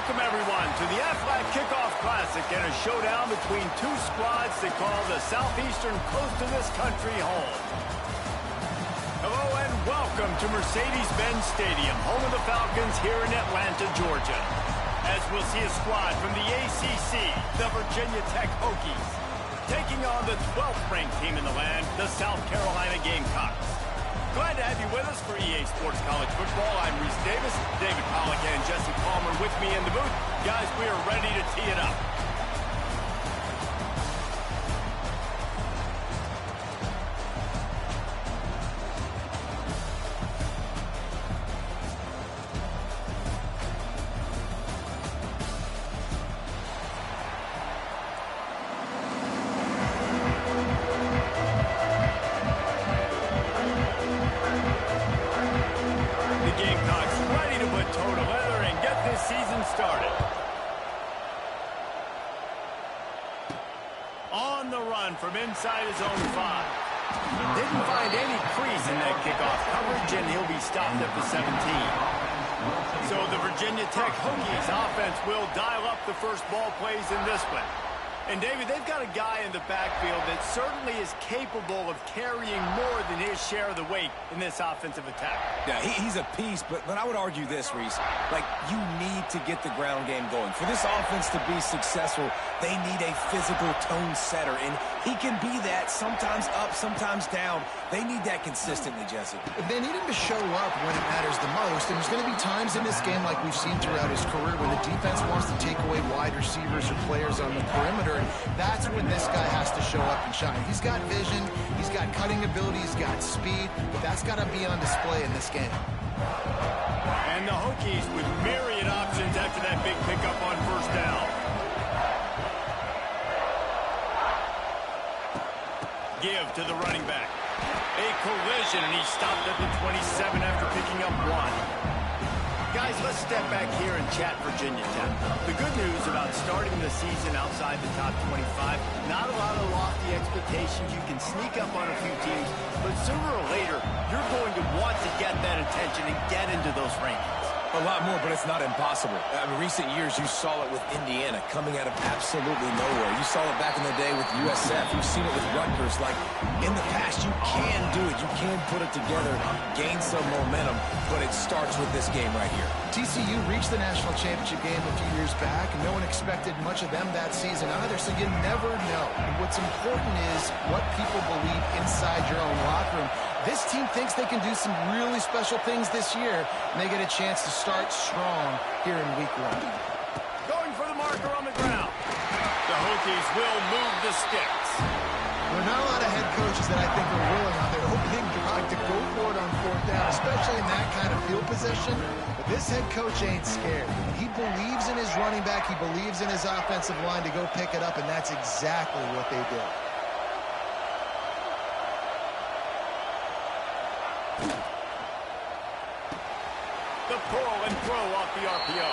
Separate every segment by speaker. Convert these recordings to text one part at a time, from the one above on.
Speaker 1: Welcome, everyone, to the Aflac Kickoff Classic and a showdown between two squads that call the southeastern coast of this country home. Hello and welcome to Mercedes-Benz Stadium, home of the Falcons here in Atlanta, Georgia. As we'll see a squad from the ACC, the Virginia Tech Hokies, taking on the 12th-ranked team in the land, the South Carolina Gamecocks. Glad to have you with us for EA Sports College Football. I'm Reese Davis, David Pollack, and Jesse Palmer with me in the booth. Guys, we are ready to tee it up. From inside his own 5. Didn't find any crease in that kickoff coverage, and he'll be stopped at the 17. So the Virginia Tech Hokies offense will dial up the first ball plays in this one. And, David, they've got a guy in the backfield that certainly is capable of carrying more than his share of the weight in this offensive attack.
Speaker 2: Yeah, he's a piece, but I would argue this, Reese. Like, you need to get the ground game going. For this offense to be successful, they need a physical tone setter, and he can be that, sometimes up, sometimes down. They need that consistently, Jesse.
Speaker 3: They need him to show up when it matters the most, and there's going to be times in this game like we've seen throughout his career when the defense wants to take away wide receivers or players on the perimeter, and that's when this guy has to show up and shine. He's got vision, he's got cutting ability, he's got speed, but that's got to be on display in this game.
Speaker 1: And the Hokies with myriad options after that big pickup on first down. Give to the running back. A collision, and he stopped at the 27 after picking up 1. Guys, let's step back here and chat Virginia Tech. The good news about starting the season outside the top 25, not a lot of lofty expectations. You can sneak up on a few teams, but sooner or later, you're going to want to get that attention and get into those rankings.
Speaker 2: A lot more, but it's not impossible. In recent years, you saw it with Indiana coming out of absolutely nowhere. You saw it back in the day with USF. You've seen it with Rutgers. Like, in the past, you can do it. You can put it together, gain some momentum, but it starts with this game right here.
Speaker 3: TCU reached the national championship game a few years back, and no one expected much of them that season either, so you never know. And what's important is what people believe inside your own locker room. This team thinks they can do some really special things this year, and they get a chance to start strong here in week 1.
Speaker 1: Going for the marker on the ground. The Hokies will move the sticks.
Speaker 3: There are not a lot of head coaches that I think are willing on their opening drive to go for it on 4th down, especially in that kind of field position. But this head coach ain't scared. He believes in his running back. He believes in his offensive line to go pick it up, and that's exactly what they did.
Speaker 1: The pull and throw off the RPO.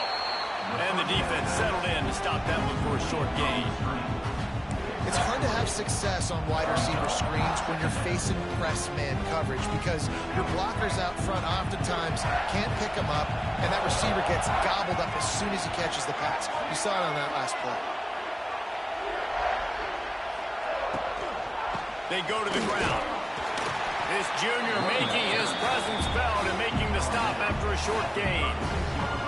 Speaker 1: And the defense settled in to stop that one for a short gain.
Speaker 3: It's hard to have success on wide receiver screens when you're facing press man coverage because your blockers out front oftentimes can't pick them up, and that receiver gets gobbled up as soon as he catches the pass. You saw it on that last play.
Speaker 1: They go to the ground. This junior making his presence felt and making the stop after a short gain.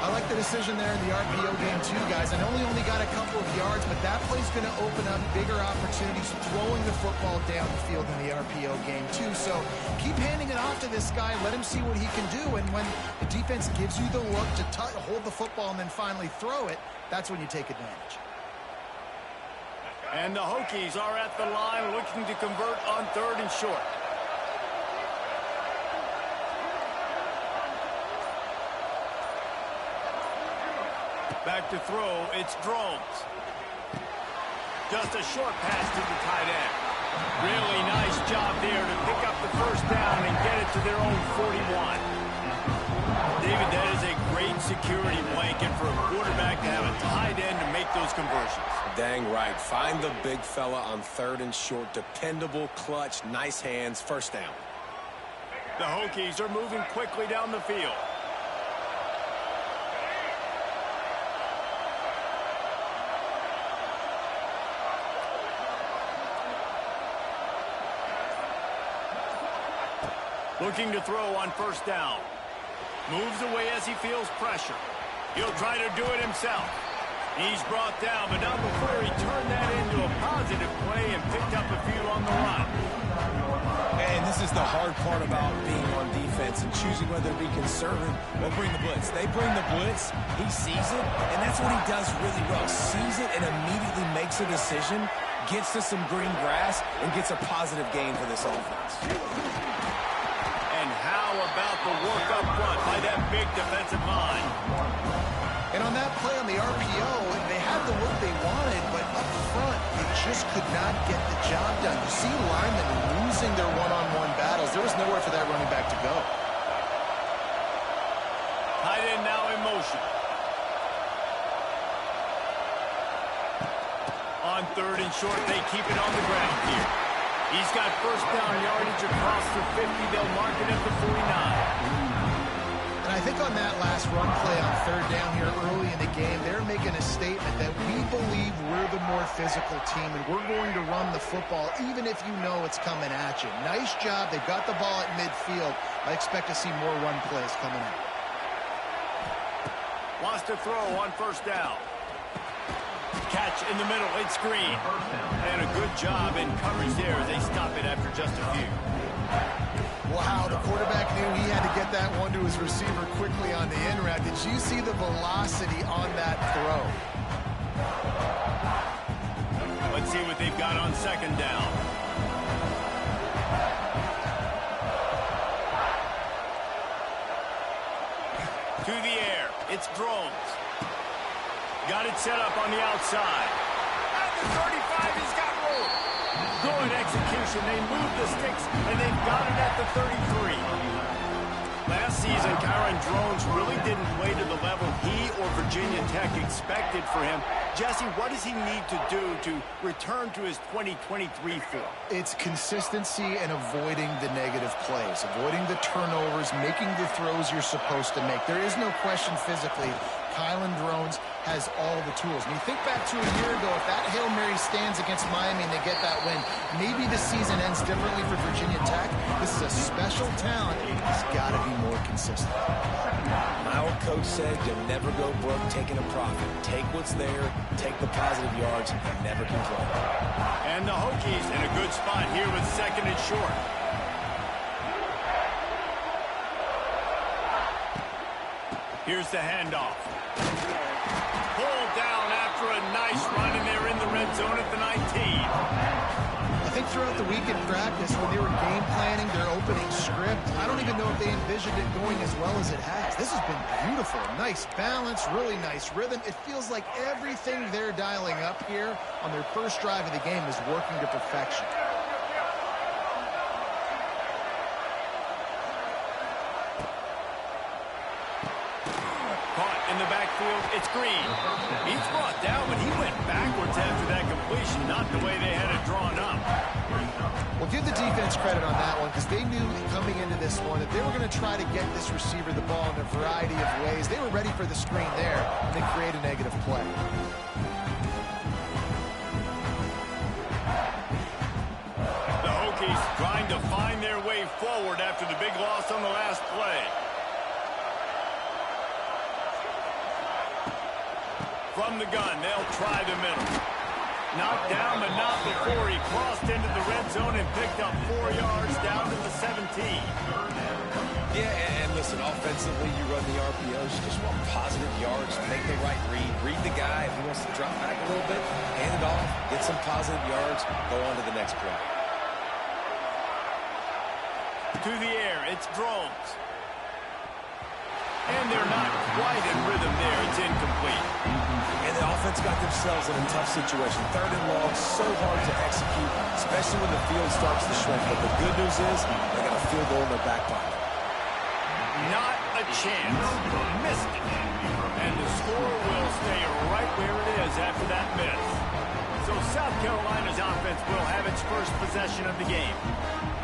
Speaker 3: I like the decision there in the RPO game too, guys. I know he only got a couple of yards, but that play's going to open up bigger opportunities throwing the football down the field in the RPO game too. So keep handing it off to this guy. Let him see what he can do. And when the defense gives you the look to hold the football and then finally throw it, that's when you take advantage.
Speaker 1: And the Hokies are at the line looking to convert on 3rd and short. Back to throw, it's Drones. Just a short pass to the tight end. Really nice job there to pick up the first down and get it to their own 41. David, that is a great security blanket for a quarterback to have a tight end to make those conversions.
Speaker 2: Dang right. Find the big fella on 3rd and short. Dependable, clutch, nice hands, first down.
Speaker 1: The Hokies are moving quickly down the field. Looking to throw on first down. Moves away as he feels pressure. He'll try to do it himself. He's brought down, but not before he turned that into a positive play and picked up a few on the run.
Speaker 2: And this is the hard part about being on defense and choosing whether to be conservative or bring the blitz. They bring the blitz, he sees it, and that's what he does really well. Sees it and immediately makes a decision, gets to some green grass, and gets a positive gain for this offense.
Speaker 1: And how about the work up front by that big defensive line?
Speaker 3: And on that play on the RPO, they had the look they wanted, but up front, they just could not get the job done. You see linemen losing their one-on-one battles. There was nowhere for that running back to go.
Speaker 1: Tight end now in motion. On third and short, they keep it on the ground here. He's got first down yardage across the 50. They'll mark it at the 49.
Speaker 3: And I think on that last run play on third down here early in the game, they're making a statement that we believe we're the more physical team and we're going to run the football even if you know it's coming at you. Nice job. They've got the ball at midfield. I expect to see more run plays coming up.
Speaker 1: Wants to throw on first down. Catch in the middle. It's Green. And a good job in coverage there as they stop it after just a few.
Speaker 3: Wow, the quarterback knew he had to get that one to his receiver quickly on the in route. Did you see the velocity on that throw?
Speaker 1: Let's see what they've got on second down. To the air. It's Drones. Got it set up on the outside. At the 35, he's got room. Good execution. They move the sticks, and they've got it at the 33. Last season, Kyron Drones really didn't play to the level he or Virginia Tech expected for him. Jesse, what does he need to do to return to his 2023 form?
Speaker 3: It's consistency and avoiding the negative plays, avoiding the turnovers, making the throws you're supposed to make. There is no question physically, Kyron Drones has all the tools. And you think back to a year ago, if that Hail Mary stands against Miami and they get that win, maybe the season ends differently for Virginia Tech. This is a special talent. He's got to be more consistent.
Speaker 2: My old coach said you'll never go broke taking a profit. Take what's there, take the positive yards, and never complain.
Speaker 1: And the Hokies in a good spot here with second and short. Here's the handoff. Pulled down after a nice run, and they're in the red zone at the 19.
Speaker 3: I think throughout the week in practice, when they were game planning their opening script, I don't even know if they envisioned it going as well as it has. This has been beautiful. Nice balance, really nice rhythm. It feels like everything they're dialing up here on their first drive of the game is working to perfection.
Speaker 1: In the backfield, it's Green. He's brought down, but he went backwards after that completion, not the way they had it drawn up.
Speaker 3: Well, give the defense credit on that one because they knew coming into this one that they were going to try to get this receiver the ball in a variety of ways. They were ready for the screen there, and they create a negative play.
Speaker 1: The Hokies trying to find their way forward after the big loss on the last play. From the gun, they'll try the middle. Knocked down, but not before he crossed into the red zone and picked up 4 yards down to the 17.
Speaker 2: Yeah, and listen, offensively, you run the RPOs. You just want positive yards, make the right read the guy. If he wants to drop back a little bit, hand it off, get some positive yards, go on to the next play.
Speaker 1: To the air, it's Drones. And they're not quite in rhythm there. It's incomplete.
Speaker 2: And the offense got themselves in a tough situation. Third and long, so hard to execute, especially when the field starts to shrink. But the good news is they got a field goal in their back pocket.
Speaker 1: Not a chance. Missed it. And the score will stay right where it is after that miss. So So South Carolina's offense will have its first possession of the game.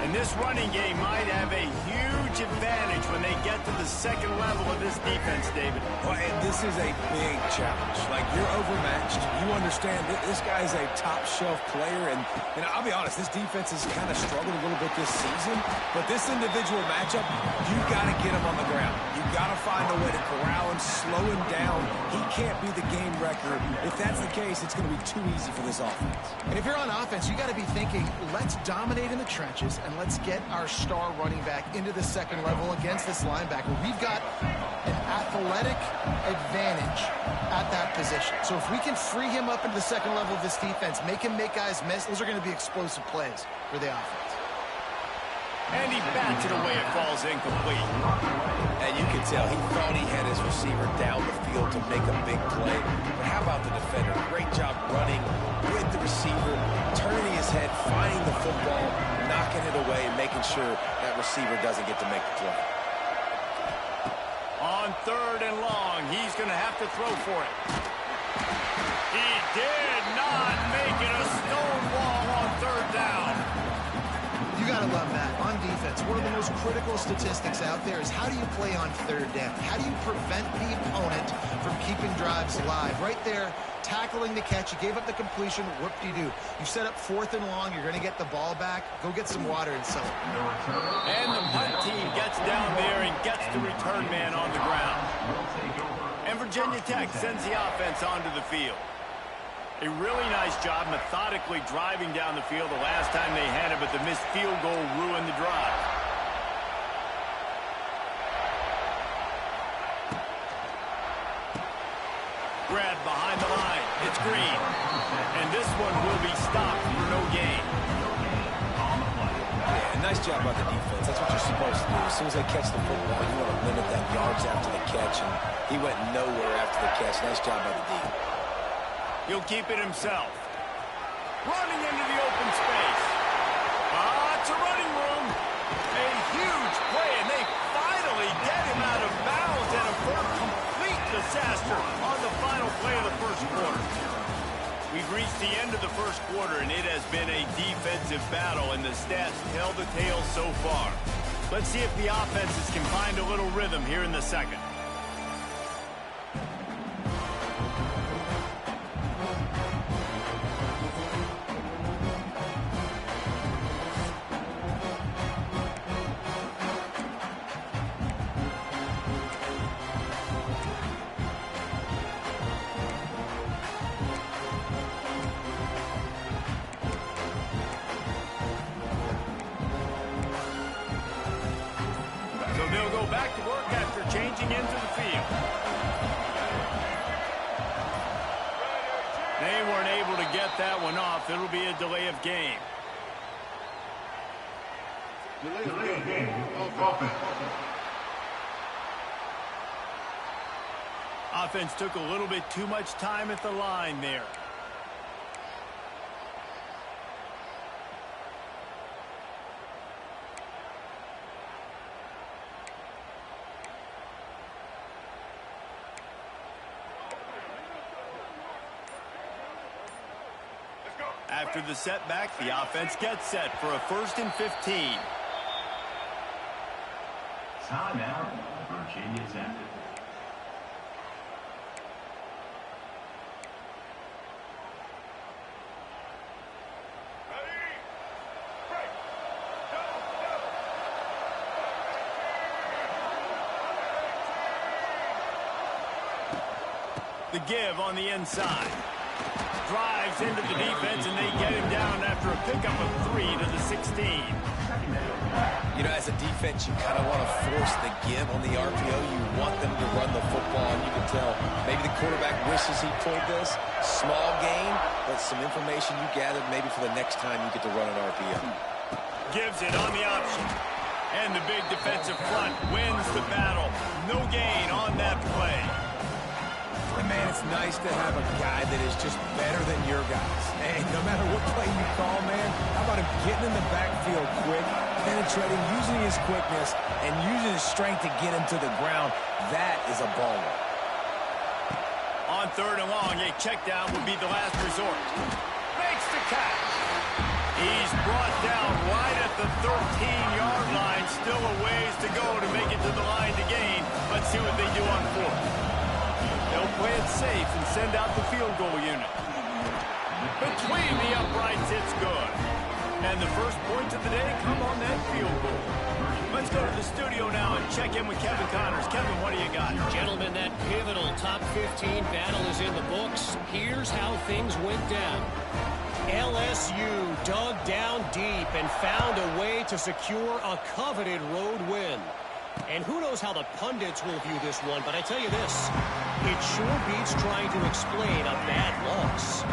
Speaker 1: And this running game might have a huge advantage when they get to the second level of this defense, David.
Speaker 2: Well, and this is a big challenge. Like, you're overmatched. You understand that this guy's a top-shelf player. And I'll be honest, this defense has kind of struggled a little bit this season. But this individual matchup, you've got to get him on the ground. You've got to find a way to corral him, slow him down. He can't be the game wrecker. If that's the case, it's going to be too easy for this offense.
Speaker 3: And if you're on offense, you got to be thinking, let's dominate in the trenches and let's get our star running back into the second level against this linebacker. We've got an athletic advantage at that position. So if we can free him up into the second level of this defense, make him make guys miss, those are going to be explosive plays for the offense.
Speaker 1: And he bats it away. It falls incomplete.
Speaker 2: And you can tell he thought he had his receiver down the field to make a big play. But how about the defender? Great job running with the receiver, turning his head, finding the football, knocking it away, and making sure that receiver doesn't get to make the play.
Speaker 1: On third and long, he's going to have to throw for it. He did not make it a stone wall on third down.
Speaker 3: You got to love that. On defense, one of the most critical statistics out there is how do you play on third down? How do you prevent the opponent from keeping drives alive? Right there, tackling the catch. You gave up the completion. Whoop-de-doo. You set up fourth and long. You're going to get the ball back. Go get some water and sell it.
Speaker 1: And the punt team gets down there and gets the return man on the ground. And Virginia Tech sends the offense onto the field. A really nice job methodically driving down the field the last time they had it, but the missed field goal ruined the drive. Grab behind the line. It's Green. And this one will be stopped for no gain.
Speaker 2: Yeah, nice job by the defense. That's what you're supposed to do. As soon as they catch the football, you want to limit that yards after the catch, and he went nowhere after the catch. Nice job by the D.
Speaker 1: He'll keep it himself. Running into the open space. It's a running room. A huge play, and they finally get him out of bounds and avert complete disaster on the final play of the first quarter. We've reached the end of the first quarter, and it has been a defensive battle, and the stats tell the tale so far. Let's see if the offenses can find a little rhythm here in the second. They'll go back to work after changing into the field. They weren't able to get that one off. It'll be a delay of game.
Speaker 4: Delay of game. Offense.
Speaker 1: Offense took a little bit too much time at the line there. After the setback, the offense gets set for a 1st and 15.
Speaker 4: Timeout, Virginia Tech.
Speaker 1: The give on the inside. Drives into the defense, and they get him down after a pickup of 3 to the 16.
Speaker 2: You know, as a defense, you kind of want to force the give on the RPO. You want them to run the football, and you can tell maybe the quarterback wishes he pulled this. Small gain, but some information you gathered maybe for the next time you get to run an RPO.
Speaker 1: Gives it on the option. And the big defensive front wins the battle. No gain on that play.
Speaker 2: And man, it's nice to have a guy that is just better than your guys. And no matter what play you call, man, how about him getting in the backfield quick, penetrating, using his quickness, and using his strength to get him to the ground. That is a baller.
Speaker 1: On 3rd and long, a check down would be the last resort. He's brought down right at the 13-yard line. Still a ways to go to make it to the line to gain. Let's see what they do on fourth. They'll play it safe and send out the field goal unit. Between the uprights, it's good. And the first points of the day come on that field goal. Let's go to the studio now and check in with Kevin Connors. Kevin, what do you got?
Speaker 5: Gentlemen, that pivotal top 15 battle is in the books. Here's how things went down. LSU dug down deep and found a way to secure a coveted road win. And who knows how the pundits will view this one, but I tell you this, it sure beats trying to explain a bad loss.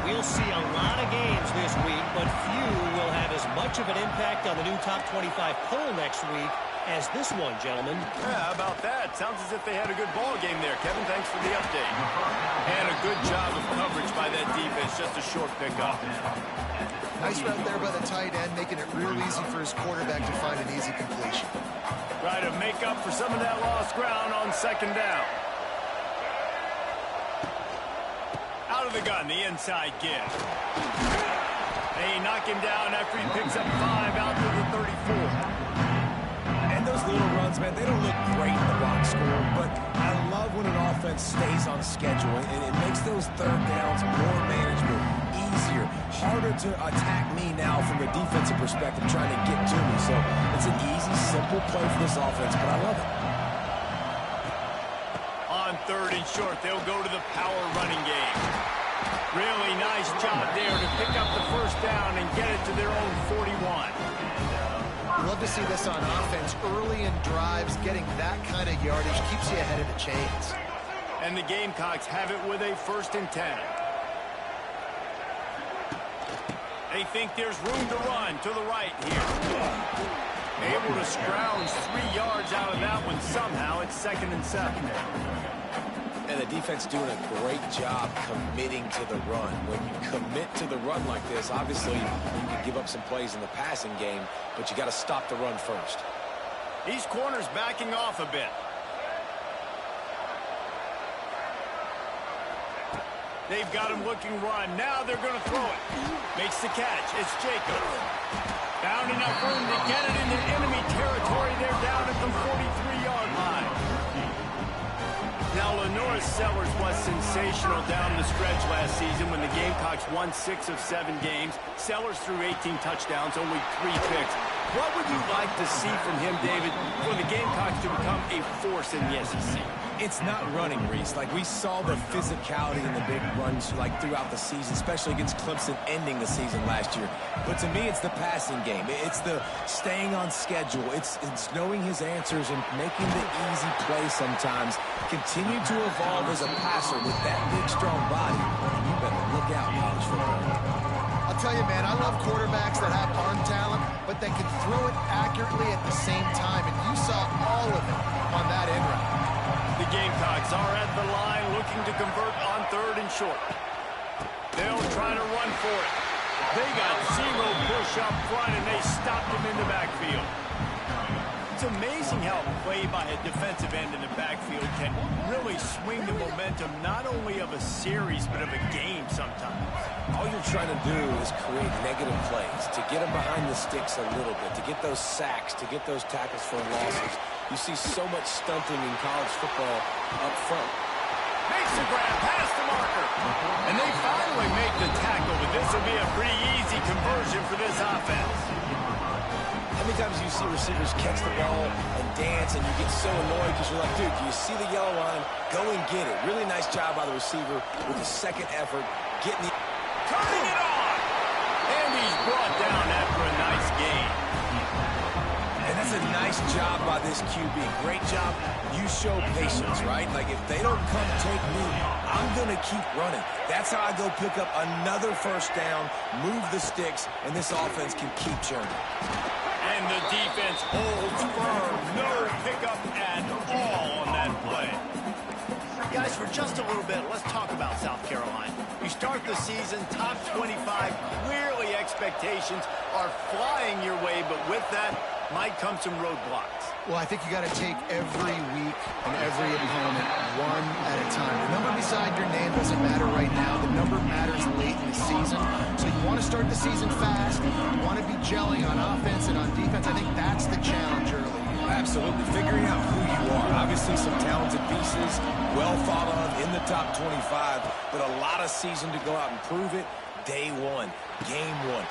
Speaker 5: We'll see a lot of games this week, but few will have as much of an impact on the new top 25 poll next week as this one, gentlemen.
Speaker 1: Yeah, how about that? Sounds as if they had a good ball game there. Kevin, thanks for the update. And a good job of coverage by that defense. Just a short pickup.
Speaker 3: Nice route there by the tight end, making it real easy for his quarterback to find an easy completion.
Speaker 1: Try to make up for some of that lost ground on second down. Out of the gun, the inside give. They knock him down after he picks up 5 out to the 34.
Speaker 2: And those little runs, man, they don't look great in the box score, but I love when an offense stays on schedule, and it makes those third downs more manageable, easier, harder to attack me now from a defensive perspective trying to get to me. So it's an easy, simple play for this offense, but I love it.
Speaker 1: On third and short, they'll go to the power running game. Really nice job there to pick up the first down and get it to their own 41.
Speaker 3: Love to see this on offense. Early in drives, getting that kind of yardage keeps you ahead of the chains.
Speaker 1: And the Gamecocks have it with a 1st and 10. They think there's room to run to the right here. Able to scrounge 3 yards out of that one somehow. It's 2nd and 7.
Speaker 2: And the defense doing a great job committing to the run. When you commit to the run like this, obviously you can give up some plays in the passing game, but you got to stop the run first.
Speaker 1: These corners backing off a bit. They've got him looking run. Now they're going to throw it. Makes the catch. It's Jacob. Found enough room to get it into enemy territory. They're down at the 43-yard line. Now, Lenora Sellers was sensational down the stretch last season when the Gamecocks won 6 of 7 games. Sellers threw 18 touchdowns, only 3 picks. What would you like to see from him, David, for the Gamecocks to become a force in the SEC?
Speaker 2: It's not running, Reese. Like, we saw the physicality in the big runs, like, throughout the season, especially against Clemson ending the season last year. But to me, it's the passing game. It's the staying on schedule. It's knowing his answers and making the easy play sometimes. Continue to evolve as a passer with that big, strong body. You better look out, college football.
Speaker 3: I'll tell you, man, I love quarterbacks that have arm talent, but that can throw it accurately at the same time. And you saw all of it on that end route.
Speaker 1: The Gamecocks are at the line looking to convert on 3rd and short. They'll try to run for it. They got 0 push up front, and they stopped him in the backfield. It's amazing how a play by a defensive end in the backfield can really swing the momentum not only of a series but of a game sometimes.
Speaker 2: All you're trying to do is create negative plays, to get them behind the sticks a little bit, to get those sacks, to get those tackles for losses. You see so much stunting in college football up front.
Speaker 1: Makes the grab past the marker. And they finally make the tackle, but this will be a pretty easy conversion for this offense.
Speaker 2: How many times do you see receivers catch the ball and dance and you get so annoyed because you're like, dude, do you see the yellow line? Go and get it. Really nice job by the receiver with the second effort, getting the...
Speaker 1: Turning it on! And he's brought down after a nice gain.
Speaker 2: And that's a nice job by this QB. Great job. You show patience, right? Like, if they don't come take me, I'm going to keep running. That's how I go pick up another first down, move the sticks, and this offense can keep churning.
Speaker 1: And the defense holds firm. No pickup at all on that play. Guys, for just a little bit, let's talk about South Carolina. You start the season, top 25, clearly expectations are flying your way, but with that, might come some roadblocks.
Speaker 3: Well, I think you got to take every week and every opponent one at a time. The number beside your name doesn't matter right now. The number matters late in the season. So you want to start the season fast. You want to be gelling on offense and on defense. I think that's the challenge early.
Speaker 2: Absolutely. Figuring out who you are. Obviously some talented pieces, well thought of in the top 25, but a lot of season to go out and prove it. Day one, game one.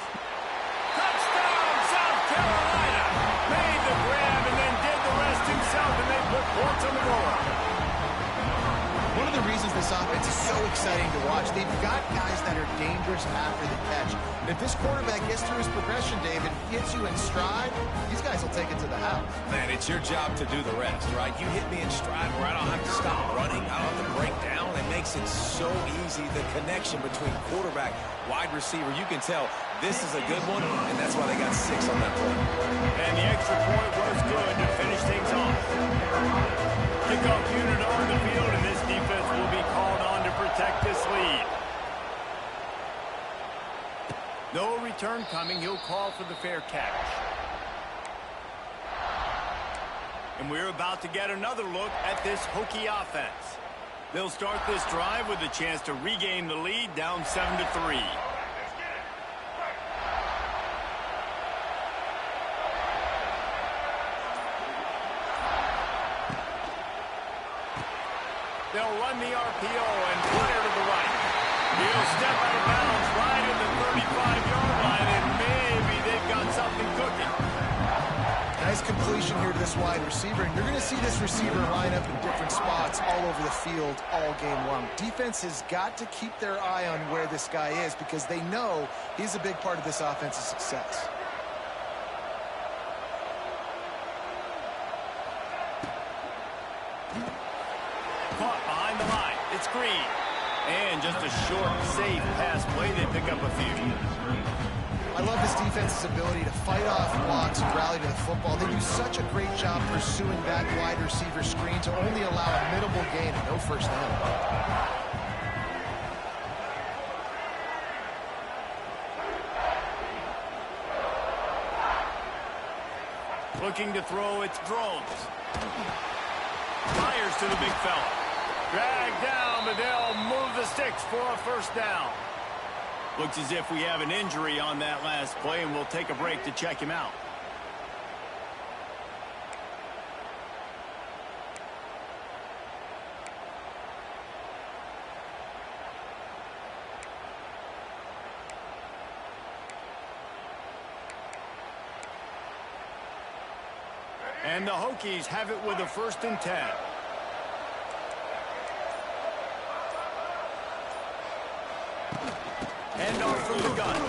Speaker 1: Touchdown, South Carolina! Made the grab and then did the rest himself, and they put points on the board.
Speaker 3: One of the reasons this offense is so exciting to watch, they've got guys that are dangerous after the catch. And if this quarterback gets through his progression, David, gets you in stride, these guys will take it to the house.
Speaker 2: Man, it's your job to do the rest, right? You hit me in stride where I don't have to stop running. I don't have to break down. It makes it so easy. The connection between quarterback, wide receiver, you can tell this is a good one, and that's why they got 6 on that play.
Speaker 1: And the extra point was good to finish things off. Kickoff unit on the field, and this defense will be called on to protect this lead. No return coming. He'll call for the fair catch. And we're about to get another look at this Hokie offense. They'll start this drive with a chance to regain the lead down 7-3. They'll run the RPO and put her to the right. He'll step out of bounds right at the 35-yard line, and maybe they've got something cooking.
Speaker 3: Nice completion here to this wide receiver, and you're going to see this receiver line up in different spots all over the field all game long. Defense has got to keep their eye on where this guy is because they know he's a big part of this offense's success.
Speaker 1: Caught behind the line. It's Green. And just a short, safe pass play. They pick up a few.
Speaker 3: I love this defense's ability to fight off blocks and rally to the football. They do such a great job pursuing that wide receiver screen to only allow a minimal gain and no first down.
Speaker 1: Looking to throw, it's Drones. Fires to the big fella. Dragged down, but they'll move the sticks for a first down. Looks as if we have an injury on that last play, and we'll take a break to check him out. And the Hokies have it with a 1st and 10. Hand off from the gun.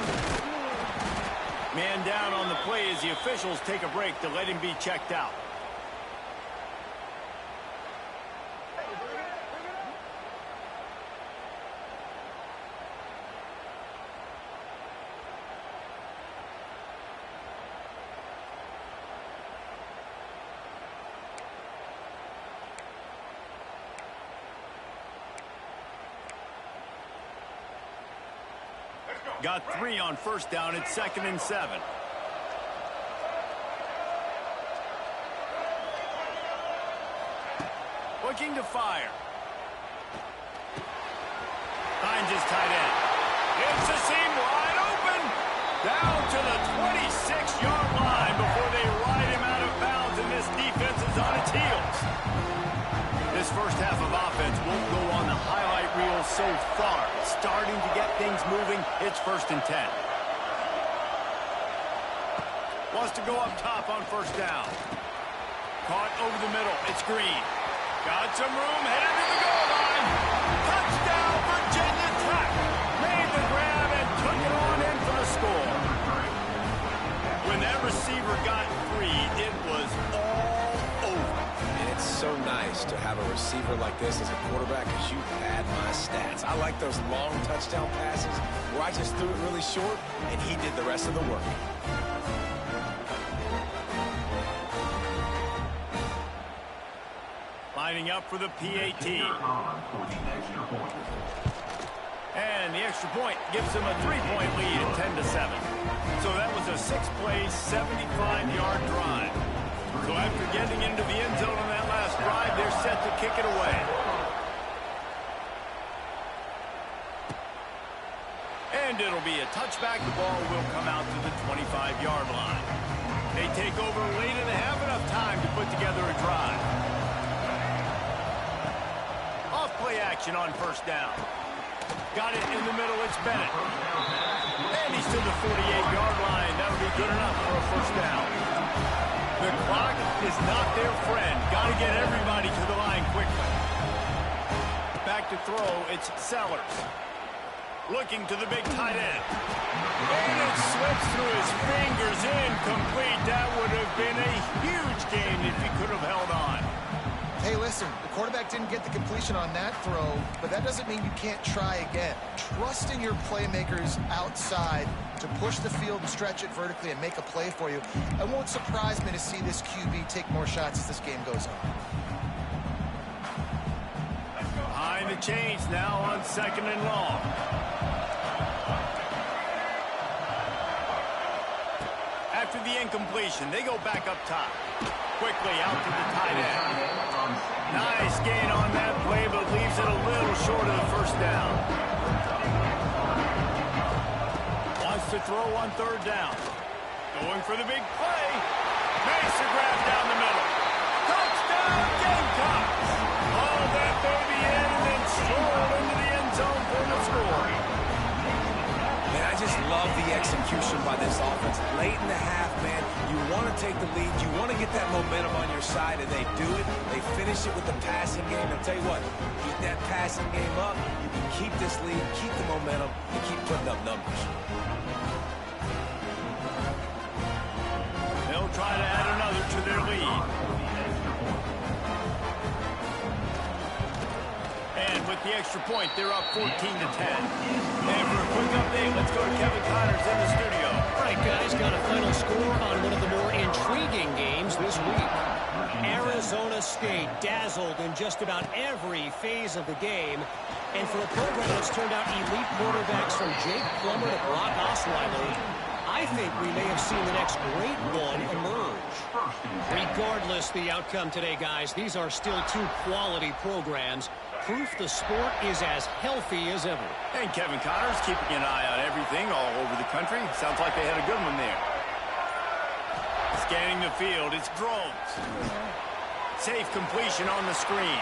Speaker 1: Man down on the play as the officials take a break to let him be checked out. Got 3 on first down. It's 2nd and 7. Looking to fire. Finds his tight end. It's a seam wide open. Down to the 26-yard line before they ride him out of bounds, and this defense is on its heels. This first half of offense won't go on the highlight reel so far. Starting to get things moving. It's 1st and 10. Wants to go up top on first down. Caught over the middle. It's Green. Got some room. Headed to the goal line. Touchdown, Virginia Tech. Made the grab and took it on in for the score. When that receiver got free, it was all over.
Speaker 2: And it's so nice to have a receiver like this as a quarterback because you pad my stats. I like those long touchdown passes where I just threw it really short and he did the rest of the work.
Speaker 1: Lining up for the PAT. And the extra point gives them a 3-point lead at 10-7. So that was a 6-play, 75-yard drive. after getting into the end zone on that last drive, they're set to kick it away. And it'll be a touchback. The ball will come out to the 25-yard line. They take over late and they have enough time to put together a drive. Off play action on first down. Got it in the middle. It's Bennett. And he's to the 48-yard line. That'll be good enough for a first down. The clock is not their friend. Got to get everybody to the line quickly. Back to throw. It's Sellers. Looking to the big tight end. And it slips through his fingers, incomplete. That would have been a huge gain if he could have held on.
Speaker 3: Hey, listen, the quarterback didn't get the completion on that throw, but that doesn't mean you can't try again. Trust in your playmakers outside to push the field and stretch it vertically and make a play for you. It won't surprise me to see this QB take more shots as this game goes on.
Speaker 1: Behind the chains now on 2nd and long. After the incompletion, they go back up top. Quickly out to the tight end. Nice gain on that play, but leaves it a little short of the first down. Wants to throw on 3rd down. Going for the big play. Makes the grab down the middle. Touchdown, Gamecocks! All that baby in and then stroll into the end zone for the score.
Speaker 2: Man, I just love the execution by this offense. Late in the half, man, you want to take the lead. You want to get that momentum on your side, and they do it. They finish it with the passing game. And tell you what, keep that passing game up. You can keep this lead, keep the momentum, and keep putting up numbers.
Speaker 1: They'll try to add another to their lead. And with the extra point, they're up 14-10. And for a quick update, let's go to Kevin Connors in the studio.
Speaker 5: All right, guys, got a final score on one of the more intriguing games this week. Arizona State dazzled in just about every phase of the game. And for a program that's turned out elite quarterbacks from Jake Plummer to Brock Osweiler, I think we may have seen the next great one emerge. Regardless the outcome today, guys, these are still two quality programs. Proof the sport is as healthy as ever.
Speaker 1: And Kevin Connors keeping an eye on everything all over the country. Sounds like they had a good one there. Scanning the field, it's drones. Safe completion on the screen.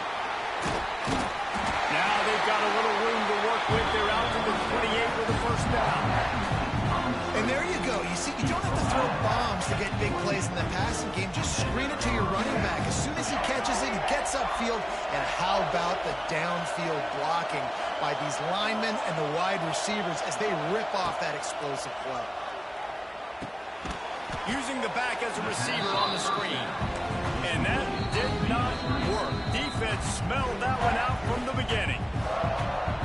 Speaker 1: Now they've got a little room to work with. They're out to the 28 with a first down.
Speaker 3: And there you go. You see, you don't have to throw bombs to get big plays in the passing game. Just screen it to your running back. As soon as he catches it, he gets upfield. And how about the downfield blocking by these linemen and the wide receivers as they rip off that explosive play.
Speaker 1: Using the back as a receiver on the screen. And that did not work. Defense smelled that one out from the beginning.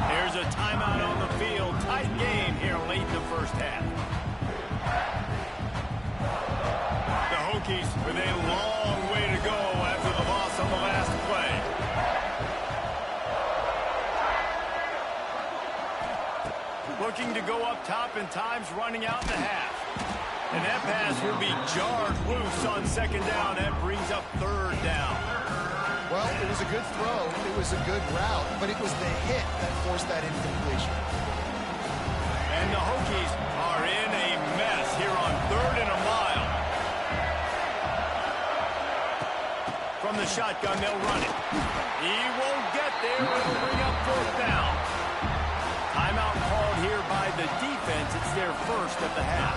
Speaker 1: There's a timeout on the field. Tight game here late in the first half. The Hokies with a long way to go after the loss on the last play. Looking to go up top and time's running out in the half. And that pass will be jarred loose on 2nd down. That brings up 3rd down.
Speaker 3: Well, it was a good throw. It was a good route, but it was the hit that forced that incompletion.
Speaker 1: And the Hokies are in a mess here on 3rd and a mile. From the shotgun, they'll run it. He won't get there. It'll bring up 4th down. Timeout called here by the defense. It's their first of the half.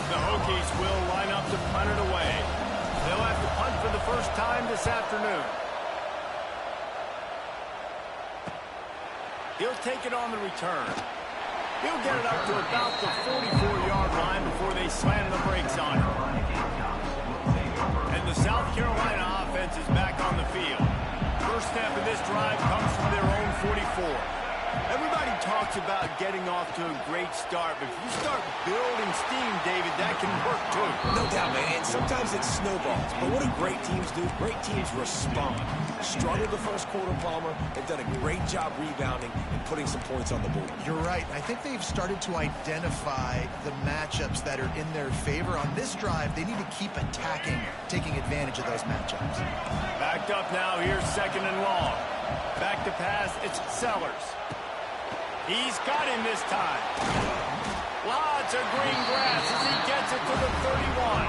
Speaker 1: The Hokies will line up to punt it away. They'll have to punt for the first time this afternoon. He'll take it on the return. He'll get it up to about the 44-yard line before they slam the brakes on him. And the South Carolina offense is back on the field. First snap of this drive comes from their own 44. Everybody talks it's about getting off to a great start. But if you start building steam, David, that can work too.
Speaker 2: No doubt, man. And sometimes it snowballs. But what do great teams do? Great teams respond. Struggled the first quarter, Palmer. They've done a great job rebounding and putting some points on the board.
Speaker 3: You're right. I think they've started to identify the matchups that are in their favor. On this drive, they need to keep attacking, taking advantage of those matchups.
Speaker 1: Backed up now. Here's second and long. Back to pass. It's Sellers. He's got him this time. Lots of green grass as he gets it to the 31.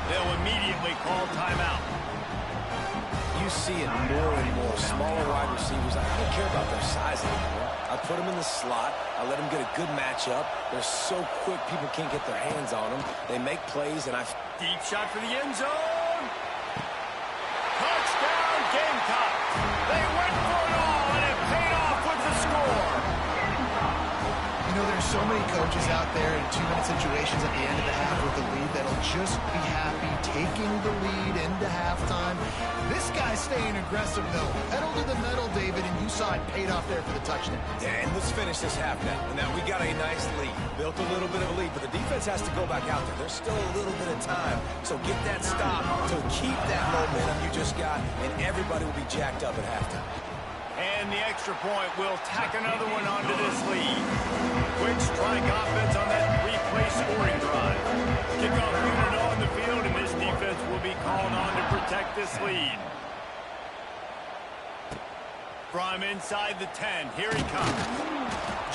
Speaker 1: They'll immediately call timeout.
Speaker 2: You see it more and more. Smaller wide receivers, I don't care about their size anymore. I put them in the slot. I let them get a good matchup. They're so quick, people can't get their hands on them. They make plays, and
Speaker 1: Deep shot for the end zone. Touchdown, Gamecocks. They went for it all, and it paid off with the score.
Speaker 3: You know, there's so many coaches out there in 2-minute situations at the end of the half with the lead that'll just be happy taking the lead into halftime. This guy's staying aggressive, though. Pedal to the metal, David, and you saw it paid off there for the touchdown.
Speaker 2: Yeah, and let's finish this half now. Now, we got a nice lead. Built a little bit of a lead, but the defense has to go back out there. There's still a little bit of time. So get that stop to keep that momentum you just got, and everybody will be jacked up at halftime.
Speaker 1: And the extra point will tack another one onto this lead. Quick strike offense on that three-play scoring drive. Kickoff unit on the field, and this defense will be called on to protect this lead. From inside the 10, here he comes.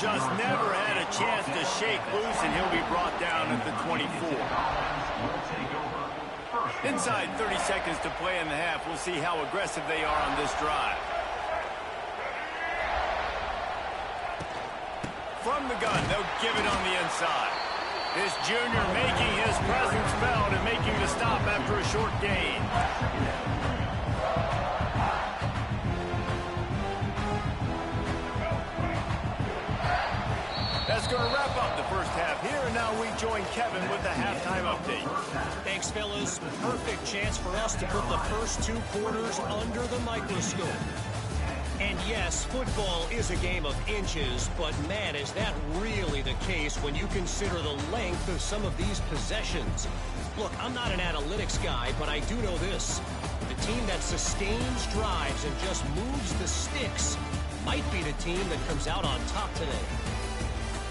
Speaker 1: Just never had a chance to shake loose, and he'll be brought down at the 24. Inside 30 seconds to play in the half. We'll see how aggressive they are on this drive. From the gun, they'll give it on the inside. This junior making his presence felt and making the stop after a short gain. That's going to wrap up the first half here, and now we join Kevin with the halftime update.
Speaker 5: Thanks, fellas. Perfect chance for us to put the first 2 quarters under the microscope. And yes, football is a game of inches, but man, is that really the case when you consider the length of some of these possessions. Look, I'm not an analytics guy, but I do know this. The team that sustains drives and just moves the sticks might be the team that comes out on top today.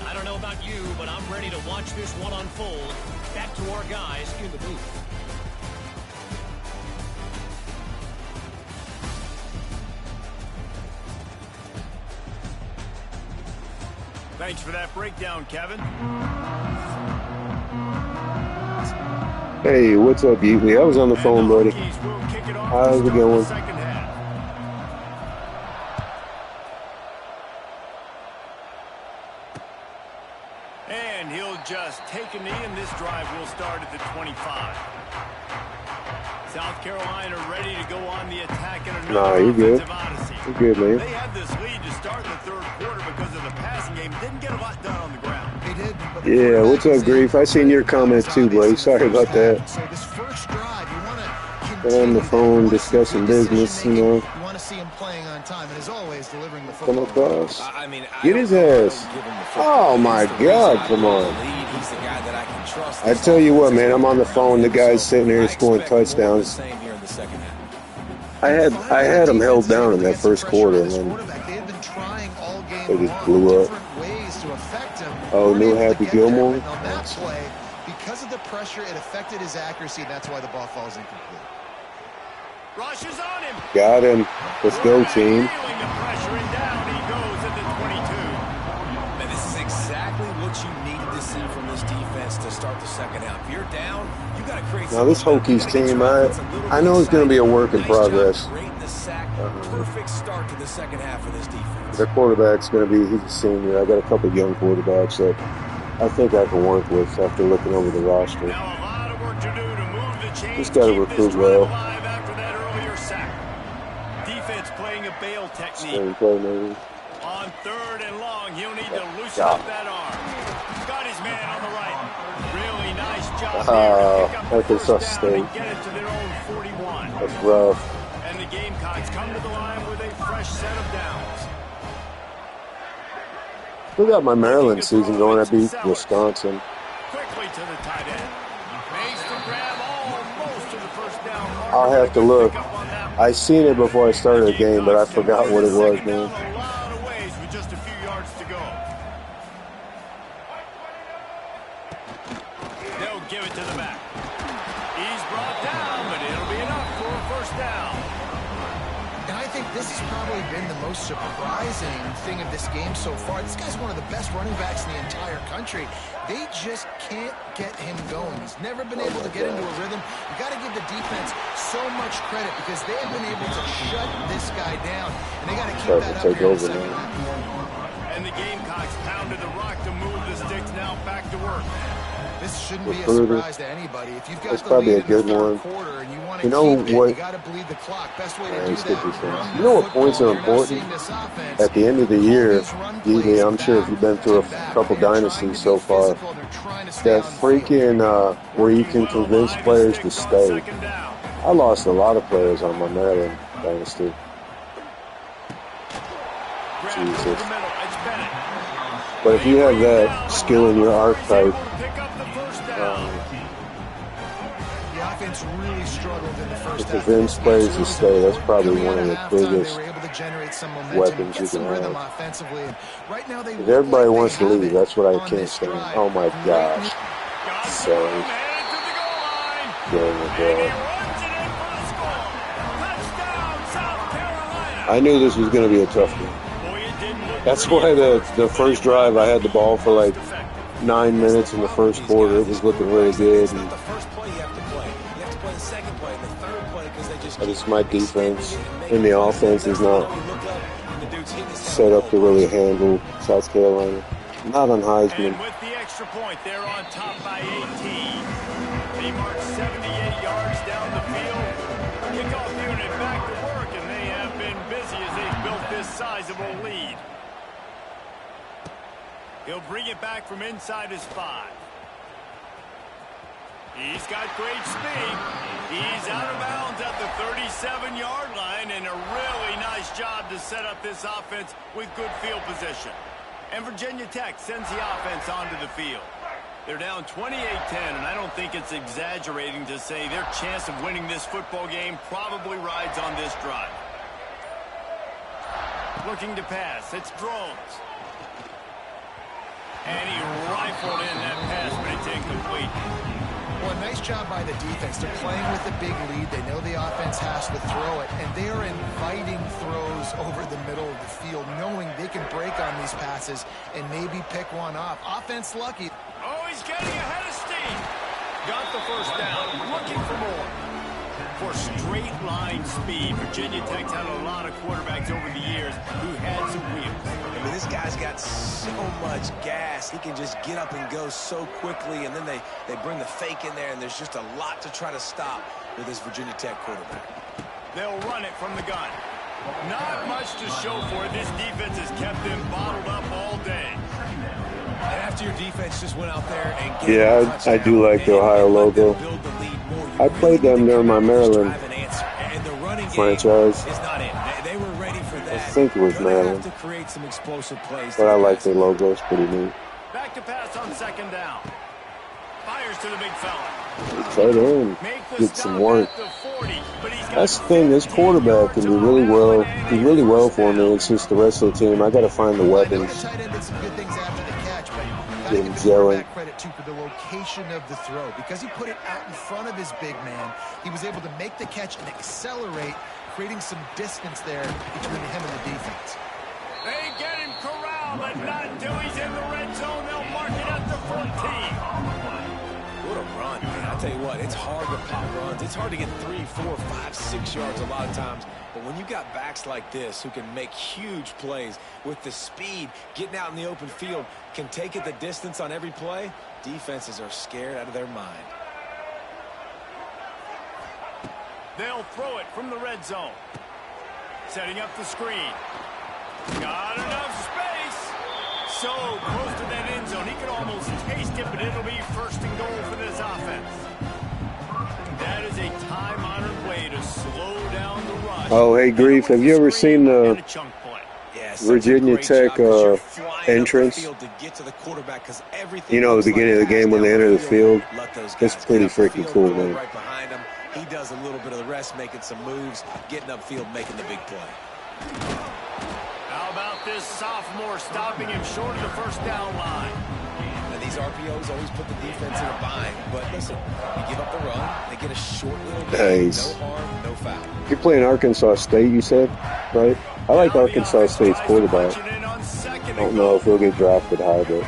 Speaker 5: I don't know about you, but I'm ready to watch this one unfold. Back to our guys in the booth.
Speaker 1: Thanks for that breakdown, Kevin.
Speaker 6: Hey, what's up, Yeatley? I was on the phone, buddy. How's it going?
Speaker 1: And he'll just take a knee, and this drive will start at the 25. South Carolina ready to go on the attack in another offensive odyssey.
Speaker 6: You're good, man.
Speaker 1: They had this lead to start in the third quarter because of the passing game. Didn't get a lot done on the ground.
Speaker 3: They did.
Speaker 6: Yeah, what's up, Grief? I seen your comment too, buddy. Sorry about that.
Speaker 3: So this first drive, you want to
Speaker 6: on the phone discussing business, you know.
Speaker 3: You want to see him playing on time, and as always, delivering the football.
Speaker 6: Come across.
Speaker 2: I mean,
Speaker 6: Get his ass. Oh, my God, come on.
Speaker 2: He's the guy that I can trust.
Speaker 6: I tell you what, man, I'm on the phone. The guy's sitting there scoring touchdowns. I had him held down in that first quarter, and then they just blew up. Oh, new Happy Gilmore?
Speaker 3: On that play, because of the pressure, it affected his accuracy, and that's why the ball falls incomplete.
Speaker 1: Rushes on him.
Speaker 6: Got him. Let's go, team.
Speaker 1: Feeling the pressure, and down he goes at the 22.
Speaker 2: Man, this is exactly what you needed to see from this defense to start the second half. If you're down, you got to create.
Speaker 6: Now this Hokies team, I know it's going to be a work in progress.
Speaker 2: Perfect start to the second half of this defense.
Speaker 6: Their quarterback's going to be, he's a senior. I got a couple of young quarterbacks that I think I can work with after looking over the roster.
Speaker 1: Now a lot of work to do to move the chains.
Speaker 6: Just got to recruit well.
Speaker 1: After that earlier sack. Defense playing a bail technique.
Speaker 6: Maybe.
Speaker 1: On third and long, he'll need to loosen up that arm. Got his man on the right. Really nice job there to pick up the first down and get it to their own 41.
Speaker 6: That's rough.
Speaker 1: And the Gamecocks come to the line with a fresh set of downs.
Speaker 6: Still got my Maryland season going. I beat Wisconsin.
Speaker 1: Quickly to the tight end. Makes the grab almost to the first down.
Speaker 6: I'll have to look. I seen it before I started the game, but I forgot what it was, man.
Speaker 1: A lot of ways with just a few yards to go. They'll give it to the back. He's brought down, but it'll be enough for a first down.
Speaker 3: And I think this has probably been the most surprising thing of this game so far. This guy's one of the best running backs in the entire country. They just can't get him going. He's never been able to get into a rhythm. You got to give the defense so much credit because they have been able to shut this guy down. And they got to keep that up here in the second half.
Speaker 1: And the Gamecocks pounded the rock to move the sticks. Now back to work.
Speaker 3: This shouldn't be a surprise to anybody. If you've got
Speaker 6: That's probably a good one.
Speaker 3: Quarter and you want
Speaker 6: You
Speaker 3: to
Speaker 6: know
Speaker 3: keep
Speaker 6: what?
Speaker 3: it, you got to bleed the clock. Best way to do that.
Speaker 6: You know what points are important? At the end of the year, DD, I'm sure if you've been through a couple dynasties so far, that freaking where you can convince players to stay. I lost a lot of players on my Maryland dynasty. Jesus. But if you have that skill in your archetype,
Speaker 3: the offense really struggled in the first
Speaker 6: to convince players to stay, that's probably one of the biggest weapons you can have. If everybody wants to leave, that's what I can't stand. Oh my gosh. Sorry. I knew this was going to be a tough one. That's why the first drive I had the ball for like 9 minutes in the first quarter. It was looking really good. And I just, my defense and the offense is not set up to really handle South Carolina. Not on Heisman.
Speaker 1: And with the extra point, they're on top by 18. They march 78 yards down the field. Kickoff unit back to work, and they have been busy as they've built this sizable lead. He'll bring it back from inside his 5. He's got great speed. He's out of bounds at the 37-yard line, and a really nice job to set up this offense with good field position. And Virginia Tech sends the offense onto the field. They're down 28-10, and I don't think it's exaggerating to say their chance of winning this football game probably rides on this drive. Looking to pass. It's Drones. And he rifled in that pass, but it's incomplete.
Speaker 3: Well, nice job by the defense. They're playing with a big lead. They know the offense has to throw it, and they are inviting throws over the middle of the field, knowing they can break on these passes and maybe pick one off. Offense lucky.
Speaker 1: Oh, he's getting ahead of steam. Got the first down. Looking for more. For straight line speed, Virginia Tech's had a lot of quarterbacks over the years who had some wheels.
Speaker 2: I mean, this guy's got so much gas. He can just get up and go so quickly, and then they bring the fake in there, and there's just a lot to try to stop with this Virginia Tech quarterback.
Speaker 1: They'll run it from the gun. Not much to show for it. This defense has kept them bottled up all day.
Speaker 2: And after your defense just went out there and
Speaker 6: I do like the Ohio logo. I played them during my Maryland franchise.
Speaker 2: They were ready for that.
Speaker 6: I think it was Maryland. But I like their logo. It's pretty neat.
Speaker 1: Back to pass on second down. Fires to the big fella.
Speaker 6: Try to get some work. That's the thing. This quarterback can do really well for me. It's just the rest of the team. I got to find the weapons. Get him gelling.
Speaker 3: Credit to for the location of the throw because he put it out in front of his big man. He was able to make the catch and accelerate, creating some distance there between him and the defense.
Speaker 1: They get him corralled, but not until he's in the red zone. They'll mark it at the 14.
Speaker 2: What a run, man. I tell you what, it's hard to pop runs. It's hard to get 3, 4, 5, 6 yards a lot of times. But when you got backs like this who can make huge plays with the speed, getting out in the open field, can take it the distance on every play, defenses are scared out of their mind.
Speaker 1: They'll throw it from the red zone. Setting up the screen. Got enough space. So close to that end zone. He could almost taste it, but it'll be first and goal for this offense. That is a time-honored way to slow down the rush.
Speaker 6: Oh, hey, Grief, have you ever seen the Virginia Tech entrance. You know, the beginning of the game when they enter the field, it's pretty freaking cool, man.
Speaker 2: Right behind him. He does a little bit of the rest, making some moves, getting upfield, making the big play.
Speaker 1: How about this sophomore stopping him short of the first down line?
Speaker 2: And these RPOs always put the defense in a bind. But listen, you give up the run, they get a short little game,
Speaker 6: Nice.
Speaker 2: no harm, no foul.
Speaker 6: You're playing Arkansas State, you said, right? I like Arkansas State's quarterback. I don't know if he'll get drafted high, but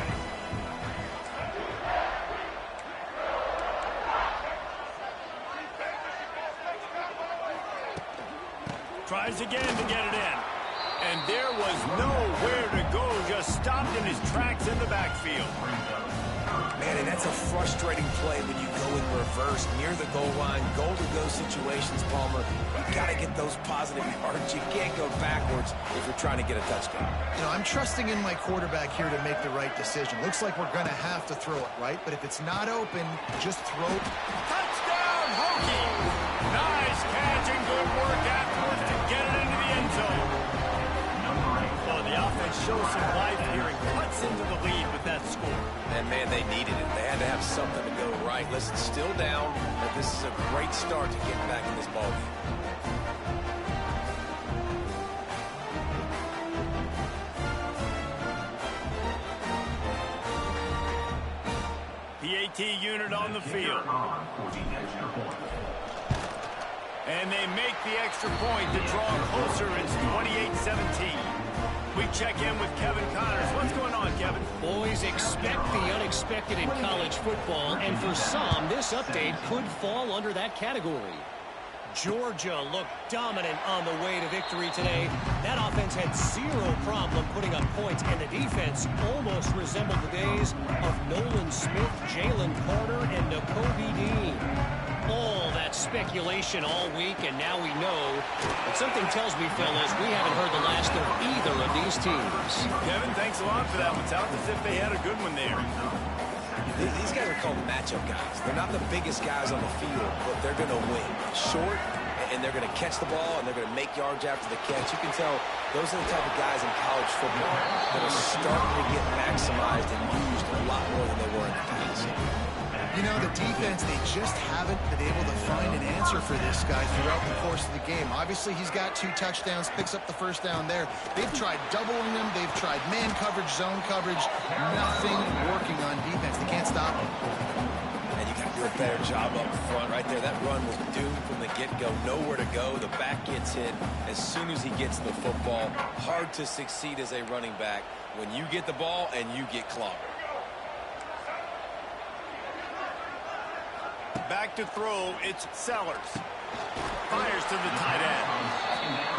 Speaker 1: tries again to get it in. And there was nowhere to go, just stopped in his tracks in the backfield.
Speaker 2: Man, and that's a frustrating play when you go in reverse near the goal line, goal-to-go situations, Palmer. You've got to get those positive yards. You can't go backwards if you're trying to get a touchdown.
Speaker 3: You know, I'm trusting in my quarterback here to make the right decision. Looks like we're going to have to throw it, right? But if it's not open, just throw it.
Speaker 1: Touchdown, Hokie! Nice catch and good work afterwards to get it into the end zone. Well, the offense shows some life here and cuts into the lead with that score.
Speaker 2: And, man, they needed it. They had to have something to go right. Listen, still down, but this is a great start to getting back in this ballgame.
Speaker 1: PAT unit on the field. And they make the extra point to draw closer. It's 28-17. We check in with Kevin Connors. What's going on, Kevin?
Speaker 5: Boys, expect the unexpected in college football, and for some, this update could fall under that category. Georgia looked dominant on the way to victory today. That offense had zero problem putting up points, and the defense almost resembled the days of Nolan Smith, Jalen Carter, and Nakobe Dean. All that speculation all week, and now we know. But something tells me, fellas, we haven't heard the last of either of these teams.
Speaker 1: Kevin, thanks a lot for that one. Sounds as if they had a good one there.
Speaker 2: These guys are called matchup guys. They're not the biggest guys on the field, but they're going to win. Short, and they're going to catch the ball, and they're going to make yards after the catch. You can tell those are the type of guys in college football that are starting to get maximized and used a lot more than they were in the past.
Speaker 3: You know, the defense, they just haven't been able to find an answer for this guy throughout the course of the game. Obviously, he's got 2 touchdowns, picks up the first down there. They've tried doubling him. They've tried man coverage, zone coverage. Nothing working on defense. They can't stop him.
Speaker 2: And you got to do a better job up front right there. That run was doomed from the get-go. Nowhere to go. The back gets hit as soon as he gets the football. Hard to succeed as a running back when you get the ball and you get clobbered.
Speaker 1: Back to throw, it's Sellers. Fires to the tight end.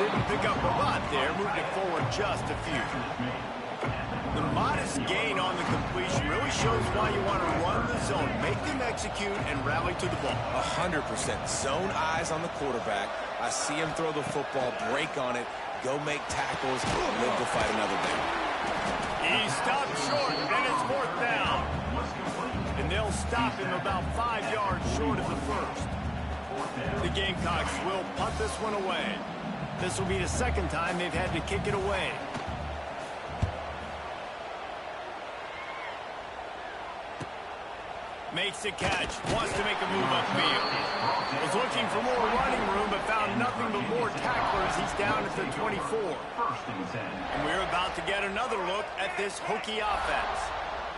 Speaker 1: Didn't pick up a lot there, moved it forward just a few. The modest gain on the completion really shows why you want to run the zone, make them execute, and rally to the ball.
Speaker 2: 100%. Zone eyes on the quarterback. I see him throw the football, break on it, go make tackles, live to fight another day.
Speaker 1: He stopped short, and it's 4th down. And they'll stop him about 5 yards short of the first. The Gamecocks will punt this one away. This will be the second time they've had to kick it away. Makes the catch, wants to make a move upfield. Was looking for more running room, but found nothing but more tacklers. He's down at the 24. And we're about to get another look at this Hokie offense.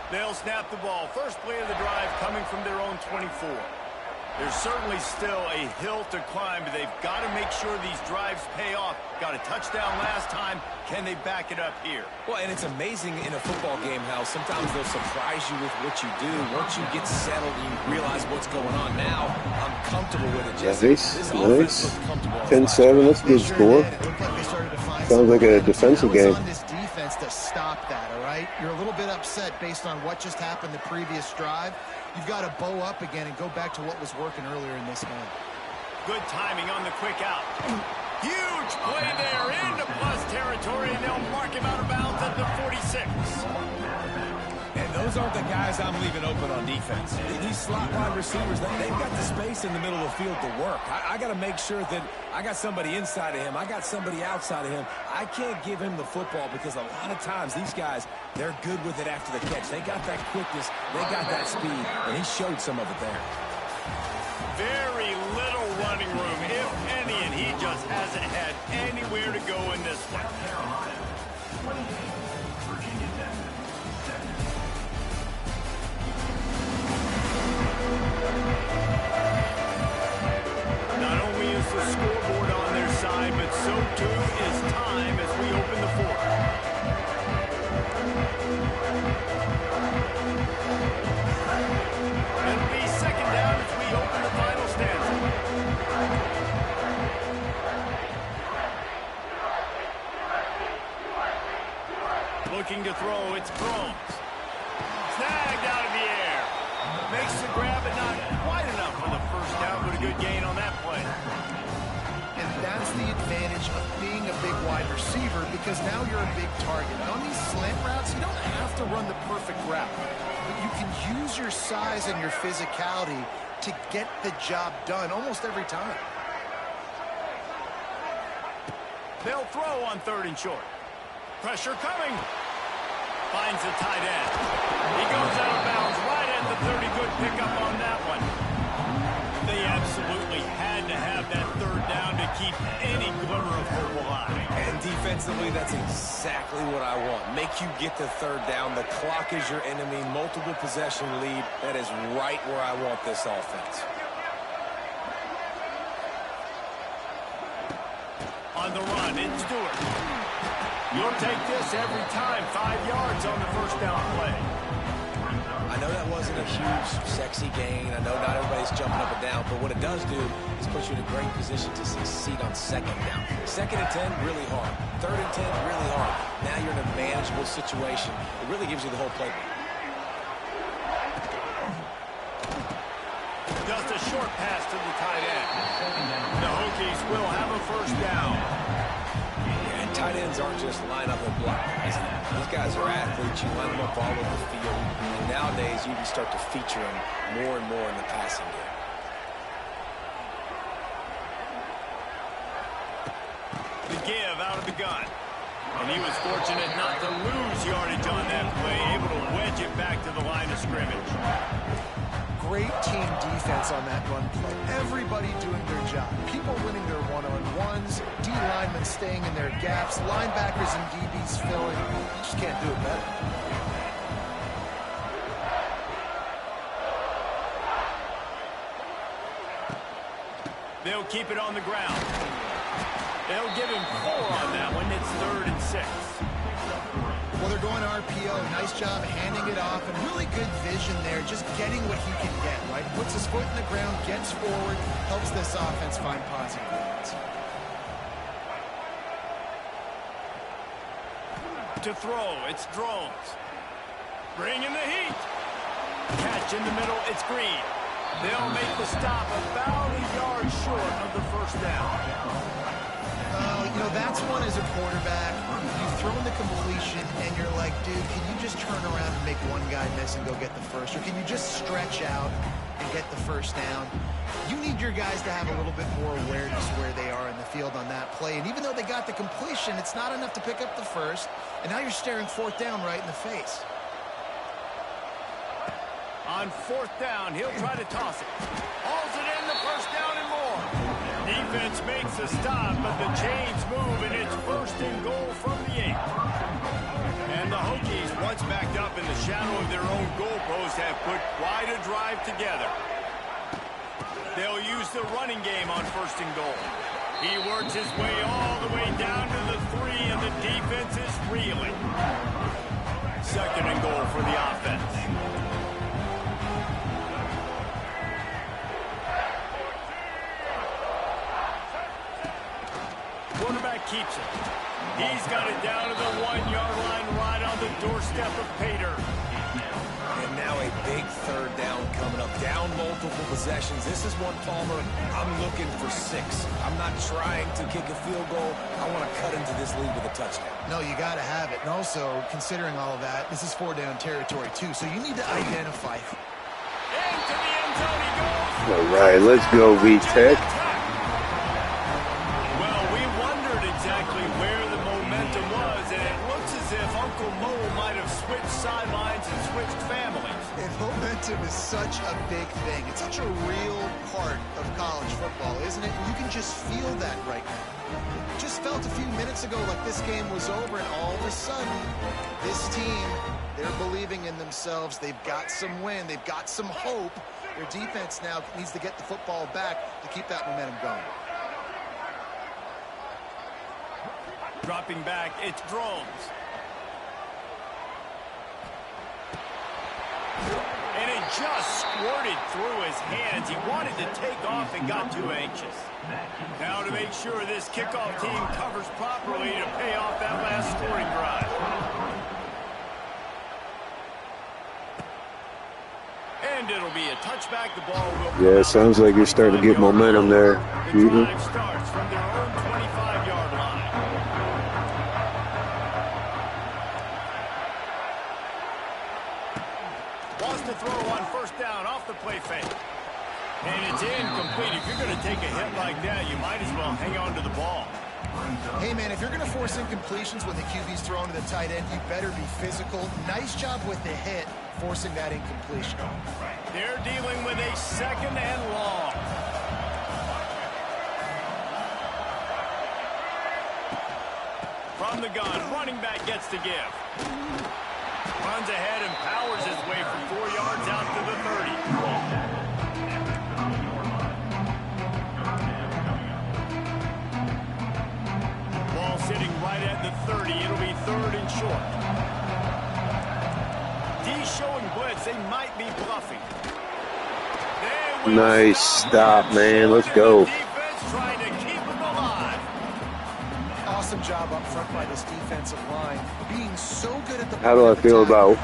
Speaker 1: They'll snap the ball. First play of the drive coming from their own 24. There's certainly still a hill to climb, but they've got to make sure these drives pay off. Got a touchdown last time. Can they back it up here?
Speaker 2: Well, and it's amazing in a football game how sometimes they'll surprise you with what you do. Once you get settled and you realize what's going on now, I'm comfortable with it.
Speaker 6: Nice, nice. 10-7, that's a good score. Sounds like a defensive game.
Speaker 3: To stop that, all right? You're a little bit upset based on what just happened the previous drive. You've got to bow up again and go back to what was working earlier in this game.
Speaker 1: Good timing on the quick out. Huge play there into plus territory, and they'll mark him out of bounds at the 46.
Speaker 2: And those aren't the guys I'm leaving open on defense. These these slot wide receivers, they've got the space in the middle of the field to work. I got to make sure that I got somebody inside of him. I got somebody outside of him. I can't give him the football because a lot of times these guys, they're good with it after the catch. They got that quickness. They got that speed, and he showed some of it there.
Speaker 1: Very little running room, if any, and he just hasn't had anywhere to go in this one.
Speaker 4: Virginia Tech.
Speaker 1: Not only is the scoreboard on their side, but so too is time as we open the fourth. It'll be second down as we open the final stanza. Looking to throw, it's Crones. Snagged out of the air. Makes the grab, but not quite enough for the first down, but a good gain on that play.
Speaker 3: And that's the advantage of being a big wide receiver, because now you're a big target. And on these slant routes, you don't have to run the perfect route, but you can use your size and your physicality to get the job done almost every time.
Speaker 1: They'll throw on 3rd and short. Pressure coming. Finds the tight end. He goes out of bounds right at the 30. Good pickup on that one. They absolutely had to have that 3rd down to keep any glimmer of hope alive.
Speaker 2: And defensively, that's exactly what I want. Make you get the 3rd down. The clock is your enemy. Multiple possession lead. That is right where I want this offense.
Speaker 1: On the run, it's Stewart. You'll take this every time. 5 yards on the first down play.
Speaker 2: I know that wasn't a huge, sexy gain. I know not everybody's jumping up and down, but what it does do is put you in a great position to succeed on 2nd down. 2nd and 10, really hard. 3rd and 10, really hard. Now you're in a manageable situation. It really gives you the whole playbook.
Speaker 1: Just a short pass to the tight end. The Hokies will have a first down.
Speaker 2: And tight ends aren't just line up and block. These guys are athletes. You line them up all over the field. And nowadays, you can start to feature them more and more in the passing game.
Speaker 1: The give out of the gun. And he was fortunate not to lose yardage on that play, able to wedge it back to the line of scrimmage.
Speaker 3: Great team defense on that run play. Everybody doing their job. People winning their one-on-ones, D linemen staying in their gaps, linebackers and DBs filling. You just can't do it better.
Speaker 1: They'll keep it on the ground. They'll give him 4 on that one. It's 3rd and 6.
Speaker 3: Well, they're going RPO. Nice job handing it off, and really good vision there, just getting what he can get, right? Puts his foot in the ground, gets forward, helps this offense find positive points.
Speaker 1: To throw, it's Drones. Bringing the heat. Catch in the middle, it's Green. They'll make the stop about a yard short of the first down.
Speaker 3: You know, that's one as a quarterback. You've thrown the completion, and you're like, dude, can you just turn around and make one guy miss and go get the first? Or can you just stretch out and get the first down? You need your guys to have a little bit more awareness where they are in the field on that play. And even though they got the completion, it's not enough to pick up the first. And now you're staring 4th down right in the face.
Speaker 1: On 4th down, he'll try to toss it. Hauls it in, the first down and more. Defense makes a stop, but the chains move, and it's 1st and goal from the 8. And the Hokies, once backed up in the shadow of their own goalpost, have put quite a drive together. They'll use the running game on 1st and goal. He works his way all the way down to the 3, and the defense is reeling. 2nd and goal for the offense. Quarterback keeps it. He's got it down to the 1-yard line right on the doorstep of Pater.
Speaker 2: And now a big 3rd down coming up. Down multiple possessions. This is one, Palmer, I'm looking for 6. I'm not trying to kick a field goal. I want to cut into this lead with a touchdown.
Speaker 3: No, you got to have it. And also, considering all of that, this is 4-down territory, too. So you need to identify.
Speaker 1: Into the
Speaker 6: All right, let's go, V-Tech.
Speaker 1: Well, we wondered exactly where the momentum was, and it looks as if Uncle Mo might have switched sidelines and switched families.
Speaker 3: And momentum is such a big thing. It's such a real part of college football, isn't it? You can just feel that right now. Just felt a few minutes ago like this game was over, and all of a sudden, this team, they're believing in themselves. They've got some wind. They've got some hope. Their defense now needs to get the football back to keep that momentum going.
Speaker 1: Dropping back, it's Drones. And it just squirted through his hands. He wanted to take off and got too anxious. Now to make sure this kickoff team covers properly to pay off that last scoring drive. And it'll be a touchback. The ball will
Speaker 6: Yeah, it sounds like you're starting to get momentum there.
Speaker 1: The drive starts from their own 25-yard line. Wants to throw on first down off the play fake. And it's incomplete. If you're going to take a hit like that, you might as well hang on to the ball.
Speaker 3: Hey, man, if you're going to force incompletions when the QB's thrown to the tight end, you better be physical. Nice job with the hit, forcing that incompletion.
Speaker 1: They're dealing with a second and long. From the gun, running back gets to give. Runs ahead and powers his way for 4 yards out to the 30. Ball sitting right at the 30. It'll be third and short. D showing blitz. They might be bluffing.
Speaker 6: Nice stop, man. Let's go.
Speaker 1: Defense trying to keep them alive.
Speaker 3: Awesome job up front by this defensive line. Being so good at the
Speaker 6: How do I feel about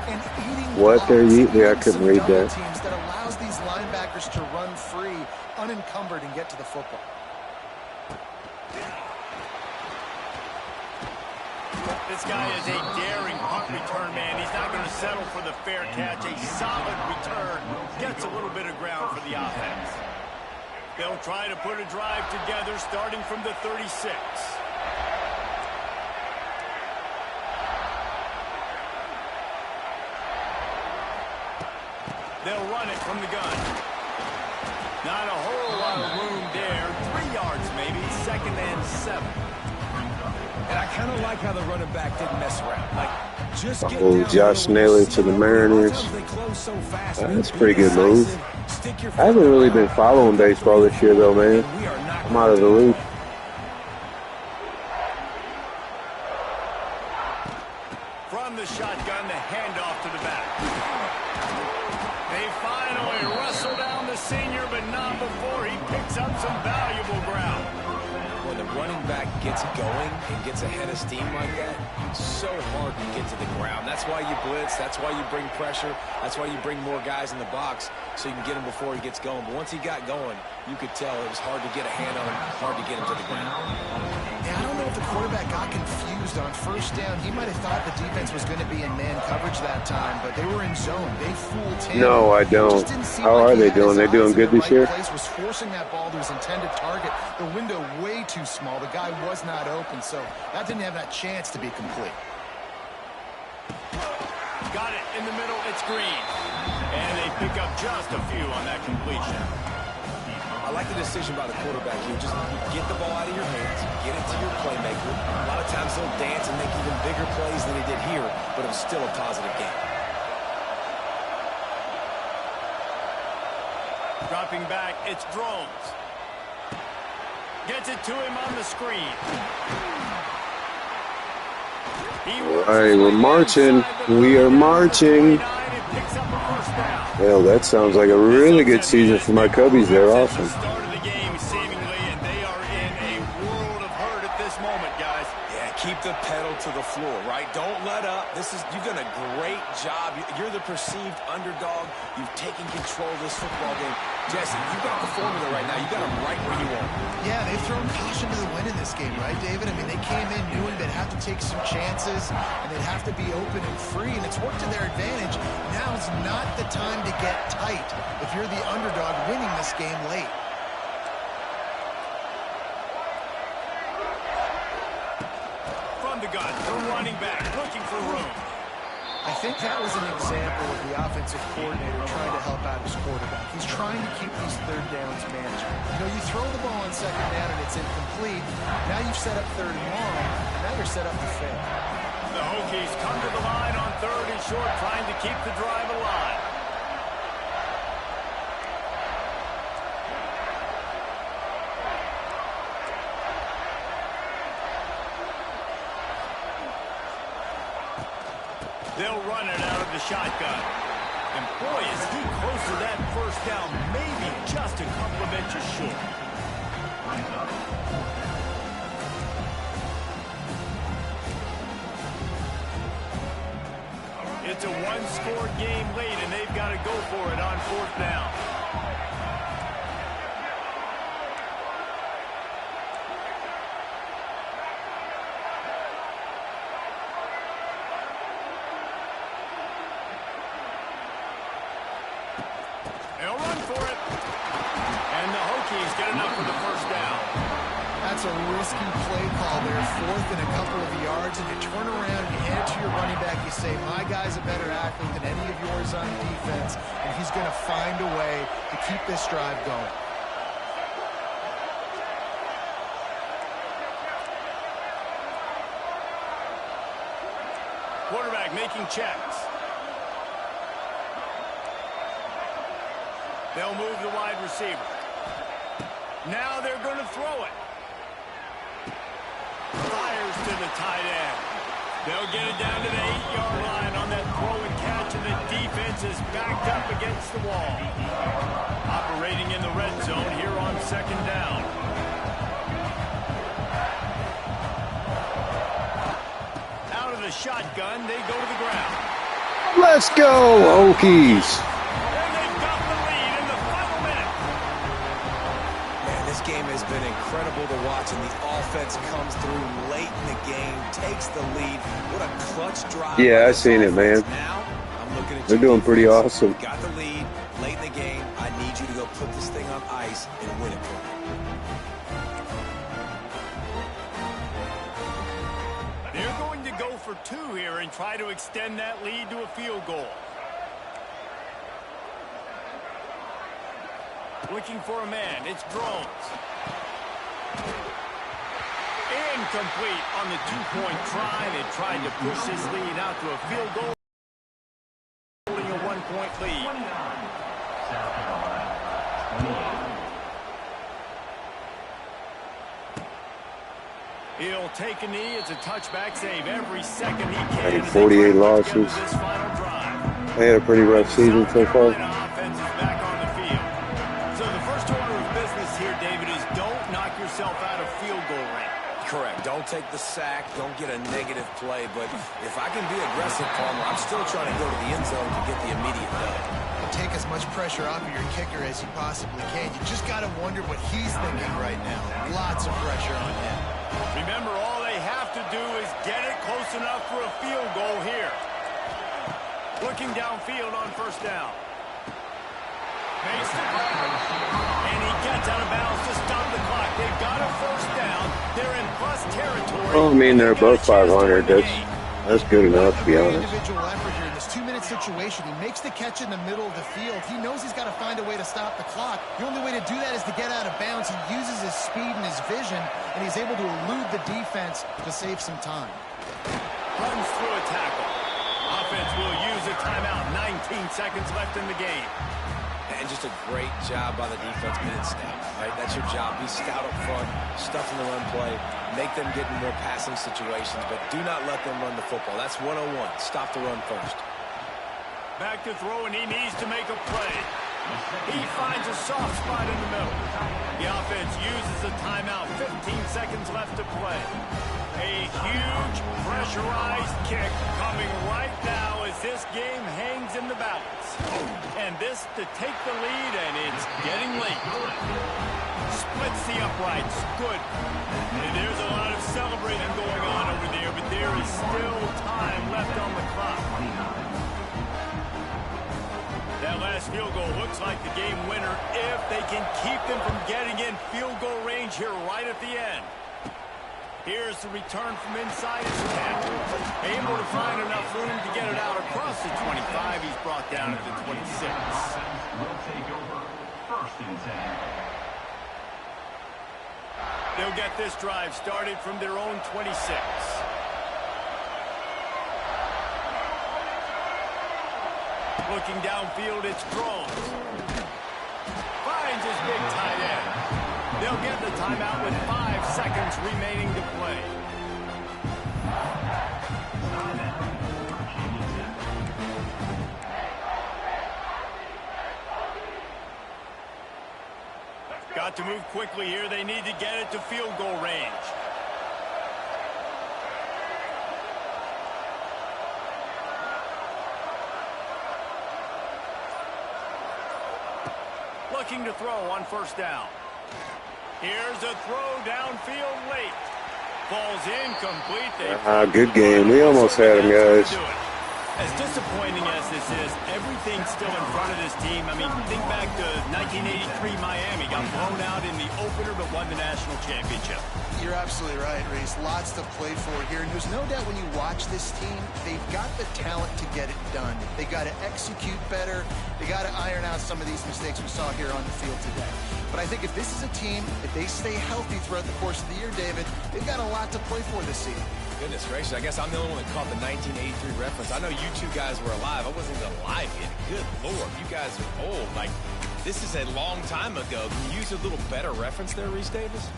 Speaker 6: what they're eating? Yeah, I couldn't read that.
Speaker 3: Teams that allows these linebackers to run free, unencumbered, and get to the football.
Speaker 1: This guy is a daring punt return man. He's not going to settle for the fair catch. A solid return. Gets a little bit of ground for the offense. They'll try to put a drive together starting from the 36. They'll run it from the gun. Not a whole lot of room there. 3 yards maybe. Second and 7.
Speaker 2: And I kind of like how the running back didn't mess around. Like, just get
Speaker 6: Oh, Josh Naylor to the Mariners. That's a pretty good move. I haven't really been following baseball this year, though, man. I'm out of the loop.
Speaker 1: From the shotgun, the handoff to the back. They finally wrestle down the senior, but not before he picks up some valuable ground.
Speaker 2: When the running back gets going and gets ahead of steam like that, it's so hard to get to the ground. That's why you blitz. That's why you bring pressure. That's why you bring more guys in the box so you can get him before he gets going. But once he got going, you could tell it was hard to get a hand on him, hard to get him to the ground.
Speaker 3: Yeah, I don't know if the quarterback got confused on first down. He might have thought the defense was going to be in man coverage that time, but they were in zone. They fooled him.
Speaker 6: No, I don't. How are they doing? They're doing good this year?
Speaker 3: Was forcing that ball to his intended target. The window way too small. The guy was not open, so that didn't have that chance to be complete.
Speaker 1: Got it in the middle. It's Green. And they pick up just a few on that completion.
Speaker 2: I like the decision by the quarterback here. Just get the ball out of your hands, get it to your playmaker. A lot of times they'll dance and make even bigger plays than they did here, but it was still a positive game.
Speaker 1: Dropping back, it's Drones. Gets it to him on the screen.
Speaker 6: All right, we're marching. We are marching. Well, that sounds like a really good season for my Cubbies. They're awesome.
Speaker 1: Start of the game, seemingly, and they are in a world of hurt at this moment, guys.
Speaker 2: Yeah, keep the pedal to the floor, right? Don't let up. You've done a great job. You're the perceived underdog. You've taken control of this football game. Jesse, you've got the formula right now. You got them right where you want.
Speaker 3: Yeah, they've thrown caution to the wind in this game, right, David? I mean, they came in knowing they'd have to take some chances, and they'd have to be open and free, and it's worked to their advantage. Now's not the time to get tight if you're the underdog winning this game late.
Speaker 1: The gun, the running back, looking for room.
Speaker 3: I think that was an example of the offensive coordinator trying to help out his quarterback. He's trying to keep these third downs manageable. You know, you throw the ball on second down and it's incomplete. Now you've set up third and long, and now you're set up to fail.
Speaker 1: The Hokies come to the line on third and short, trying to keep the drive alive. They'll run it out of the shotgun. And boy, is he close to that first down, maybe just a couple of inches short. It's a one-score game late, and they've got to go for it on fourth down. They'll run for it. And the Hokies get enough for the first down.
Speaker 3: That's a risky play call there, fourth and a couple of yards, and you turn around, you hand it to your running back, you say, my guy's a better athlete than any of yours on defense, and he's going to find a way to keep this drive going.
Speaker 1: Quarterback making checks. They'll move the wide receiver. Now they're going to throw it. Fires to the tight end. They'll get it down to the 8-yard line on that throw and catch, and the defense is backed up against the wall. Operating in the red zone here on second down. Out of the shotgun, they go to the ground.
Speaker 6: Let's go, Hokies.
Speaker 2: Game has been incredible to watch, and the offense comes through late in the game, takes the lead. What a clutch drive.
Speaker 6: Yeah, I seen it, man.
Speaker 2: Now, I'm looking at
Speaker 6: They're doing pretty awesome.
Speaker 2: Got the lead late in the game. I need you to go put this thing on ice and win it for me.
Speaker 1: They're going to go for two here and try to extend that lead to a field goal. Looking for a man. It's Drones. Incomplete on the two-point try. They tried to push this lead out to a field goal. Holding a one-point lead. He'll take a knee. It's a touchback save every second he can.
Speaker 6: 48 losses. They had a pretty rough season so far.
Speaker 1: Out of field goal range.
Speaker 2: Correct. Don't take the sack. Don't get a negative play. But if I can be aggressive, Palmer, I'm still trying to go to the end zone to get the immediate dub.
Speaker 3: And take as much pressure off of your kicker as you possibly can. You just got to wonder what he's thinking right now. Lots of pressure on him.
Speaker 1: Remember, all they have to do is get it close enough for a field goal here. Looking downfield on first down. Makes the grab. And he gets out of bounds to stop the clock. They've got a first down. They're in plus territory.
Speaker 6: Well, I mean, they're above 500. That's good enough, to be honest.
Speaker 3: Individual effort here in this 2-minute situation. He makes the catch in the middle of the field. He knows he's got to find a way to stop the clock. The only way to do that is to get out of bounds. He uses his speed and his vision, and he's able to elude the defense to save some time.
Speaker 1: Runs through a tackle. Offense will use a timeout. 19 seconds left in the game.
Speaker 2: And just a great job by the defense being stout, right? That's your job. Be stout up front, stuff in the run play, make them get in more passing situations, but do not let them run the football. That's 101. Stop the run first.
Speaker 1: Back to throw, and he needs to make a play. He finds a soft spot in the middle. The offense uses a timeout. 15 seconds left to play. A huge pressurized kick coming right now as this game hangs in the balance. And this to take the lead, and it's getting late. Splits the uprights. Good. And there's a lot of celebrating going on over there, but there is still time left on the clock. That last field goal looks like the game winner if they can keep them from getting in field goal range here right at the end. Here's the return from inside his 10. Able to find enough room to get it out across the 25. He's brought down at the 26.
Speaker 4: Will take over first and 10.
Speaker 1: They'll get this drive started from their own 26. Looking downfield, it's thrown. Finds his big tight end. They'll get the timeout with 5 seconds remaining to play. Got to move quickly here. They need to get it to field goal range. Looking to throw on first down. Here's a throw downfield late. Falls incomplete.
Speaker 6: Good game. We almost had him, guys.
Speaker 1: As disappointing as this is, everything's still in front of this team. I mean, think back to 1983 Miami. Got blown out in the opener but won the national championship.
Speaker 3: You're absolutely right, Reese. Lots to play for here. And there's no doubt when you watch this team, they've got the talent to get it done. They got to execute better. They got to iron out some of these mistakes we saw here on the field today. But I think if this is a team, if they stay healthy throughout the course of the year, David, they've got a lot to play for this season.
Speaker 2: Goodness gracious, I guess I'm the only one that caught the 1983 reference. I know you two guys were alive. I wasn't even alive yet. Good Lord, you guys are old. Like, this is a long time ago. Can you use a little better reference there, Reese Davis?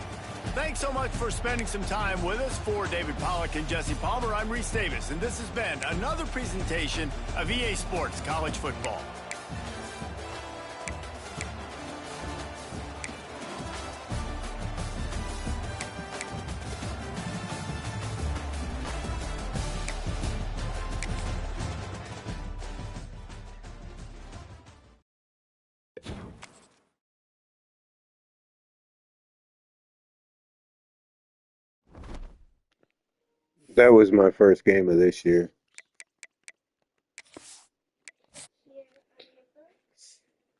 Speaker 1: Thanks so much for spending some time with us. For David Pollack and Jesse Palmer, I'm Reese Davis, and this has been another presentation of EA Sports College Football.
Speaker 6: That was my first game of this year.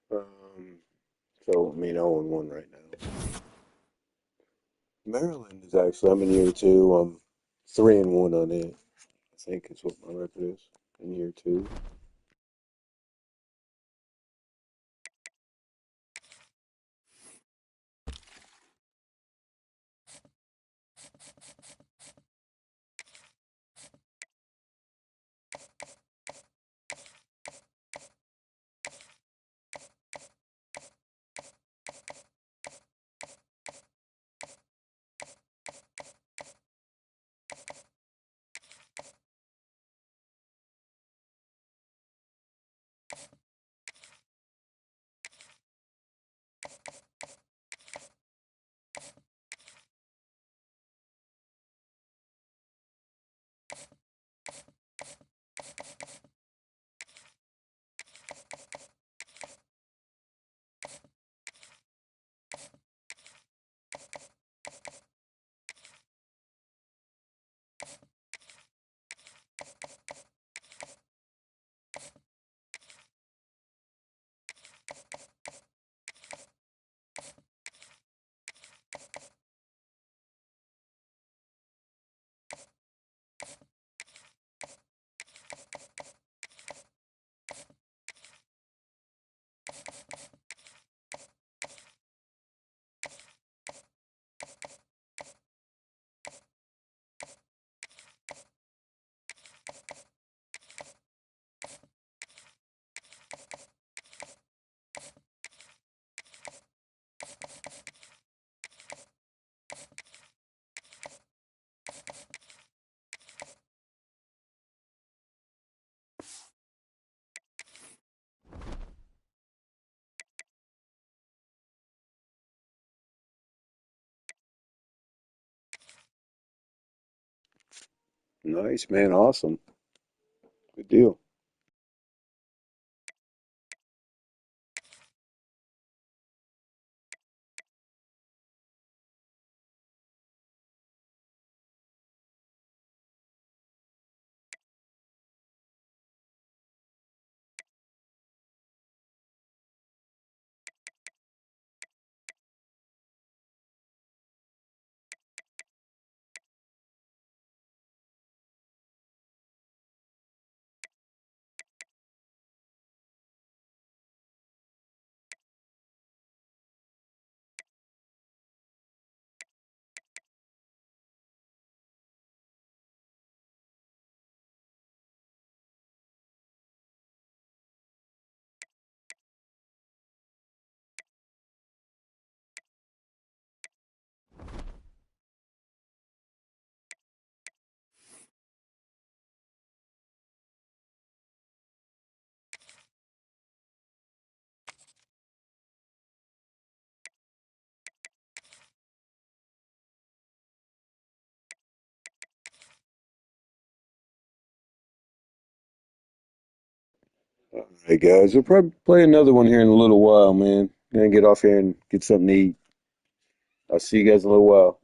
Speaker 6: So, I mean, 0-1 right now. Maryland is actually, I'm in year 2. I'm 3-1 on it. I think is what my record is in year 2. Nice, man. Awesome. Good deal. All right, guys. We'll probably play another one here in a little while, man. Gonna get off here and get something to eat. I'll see you guys in a little while.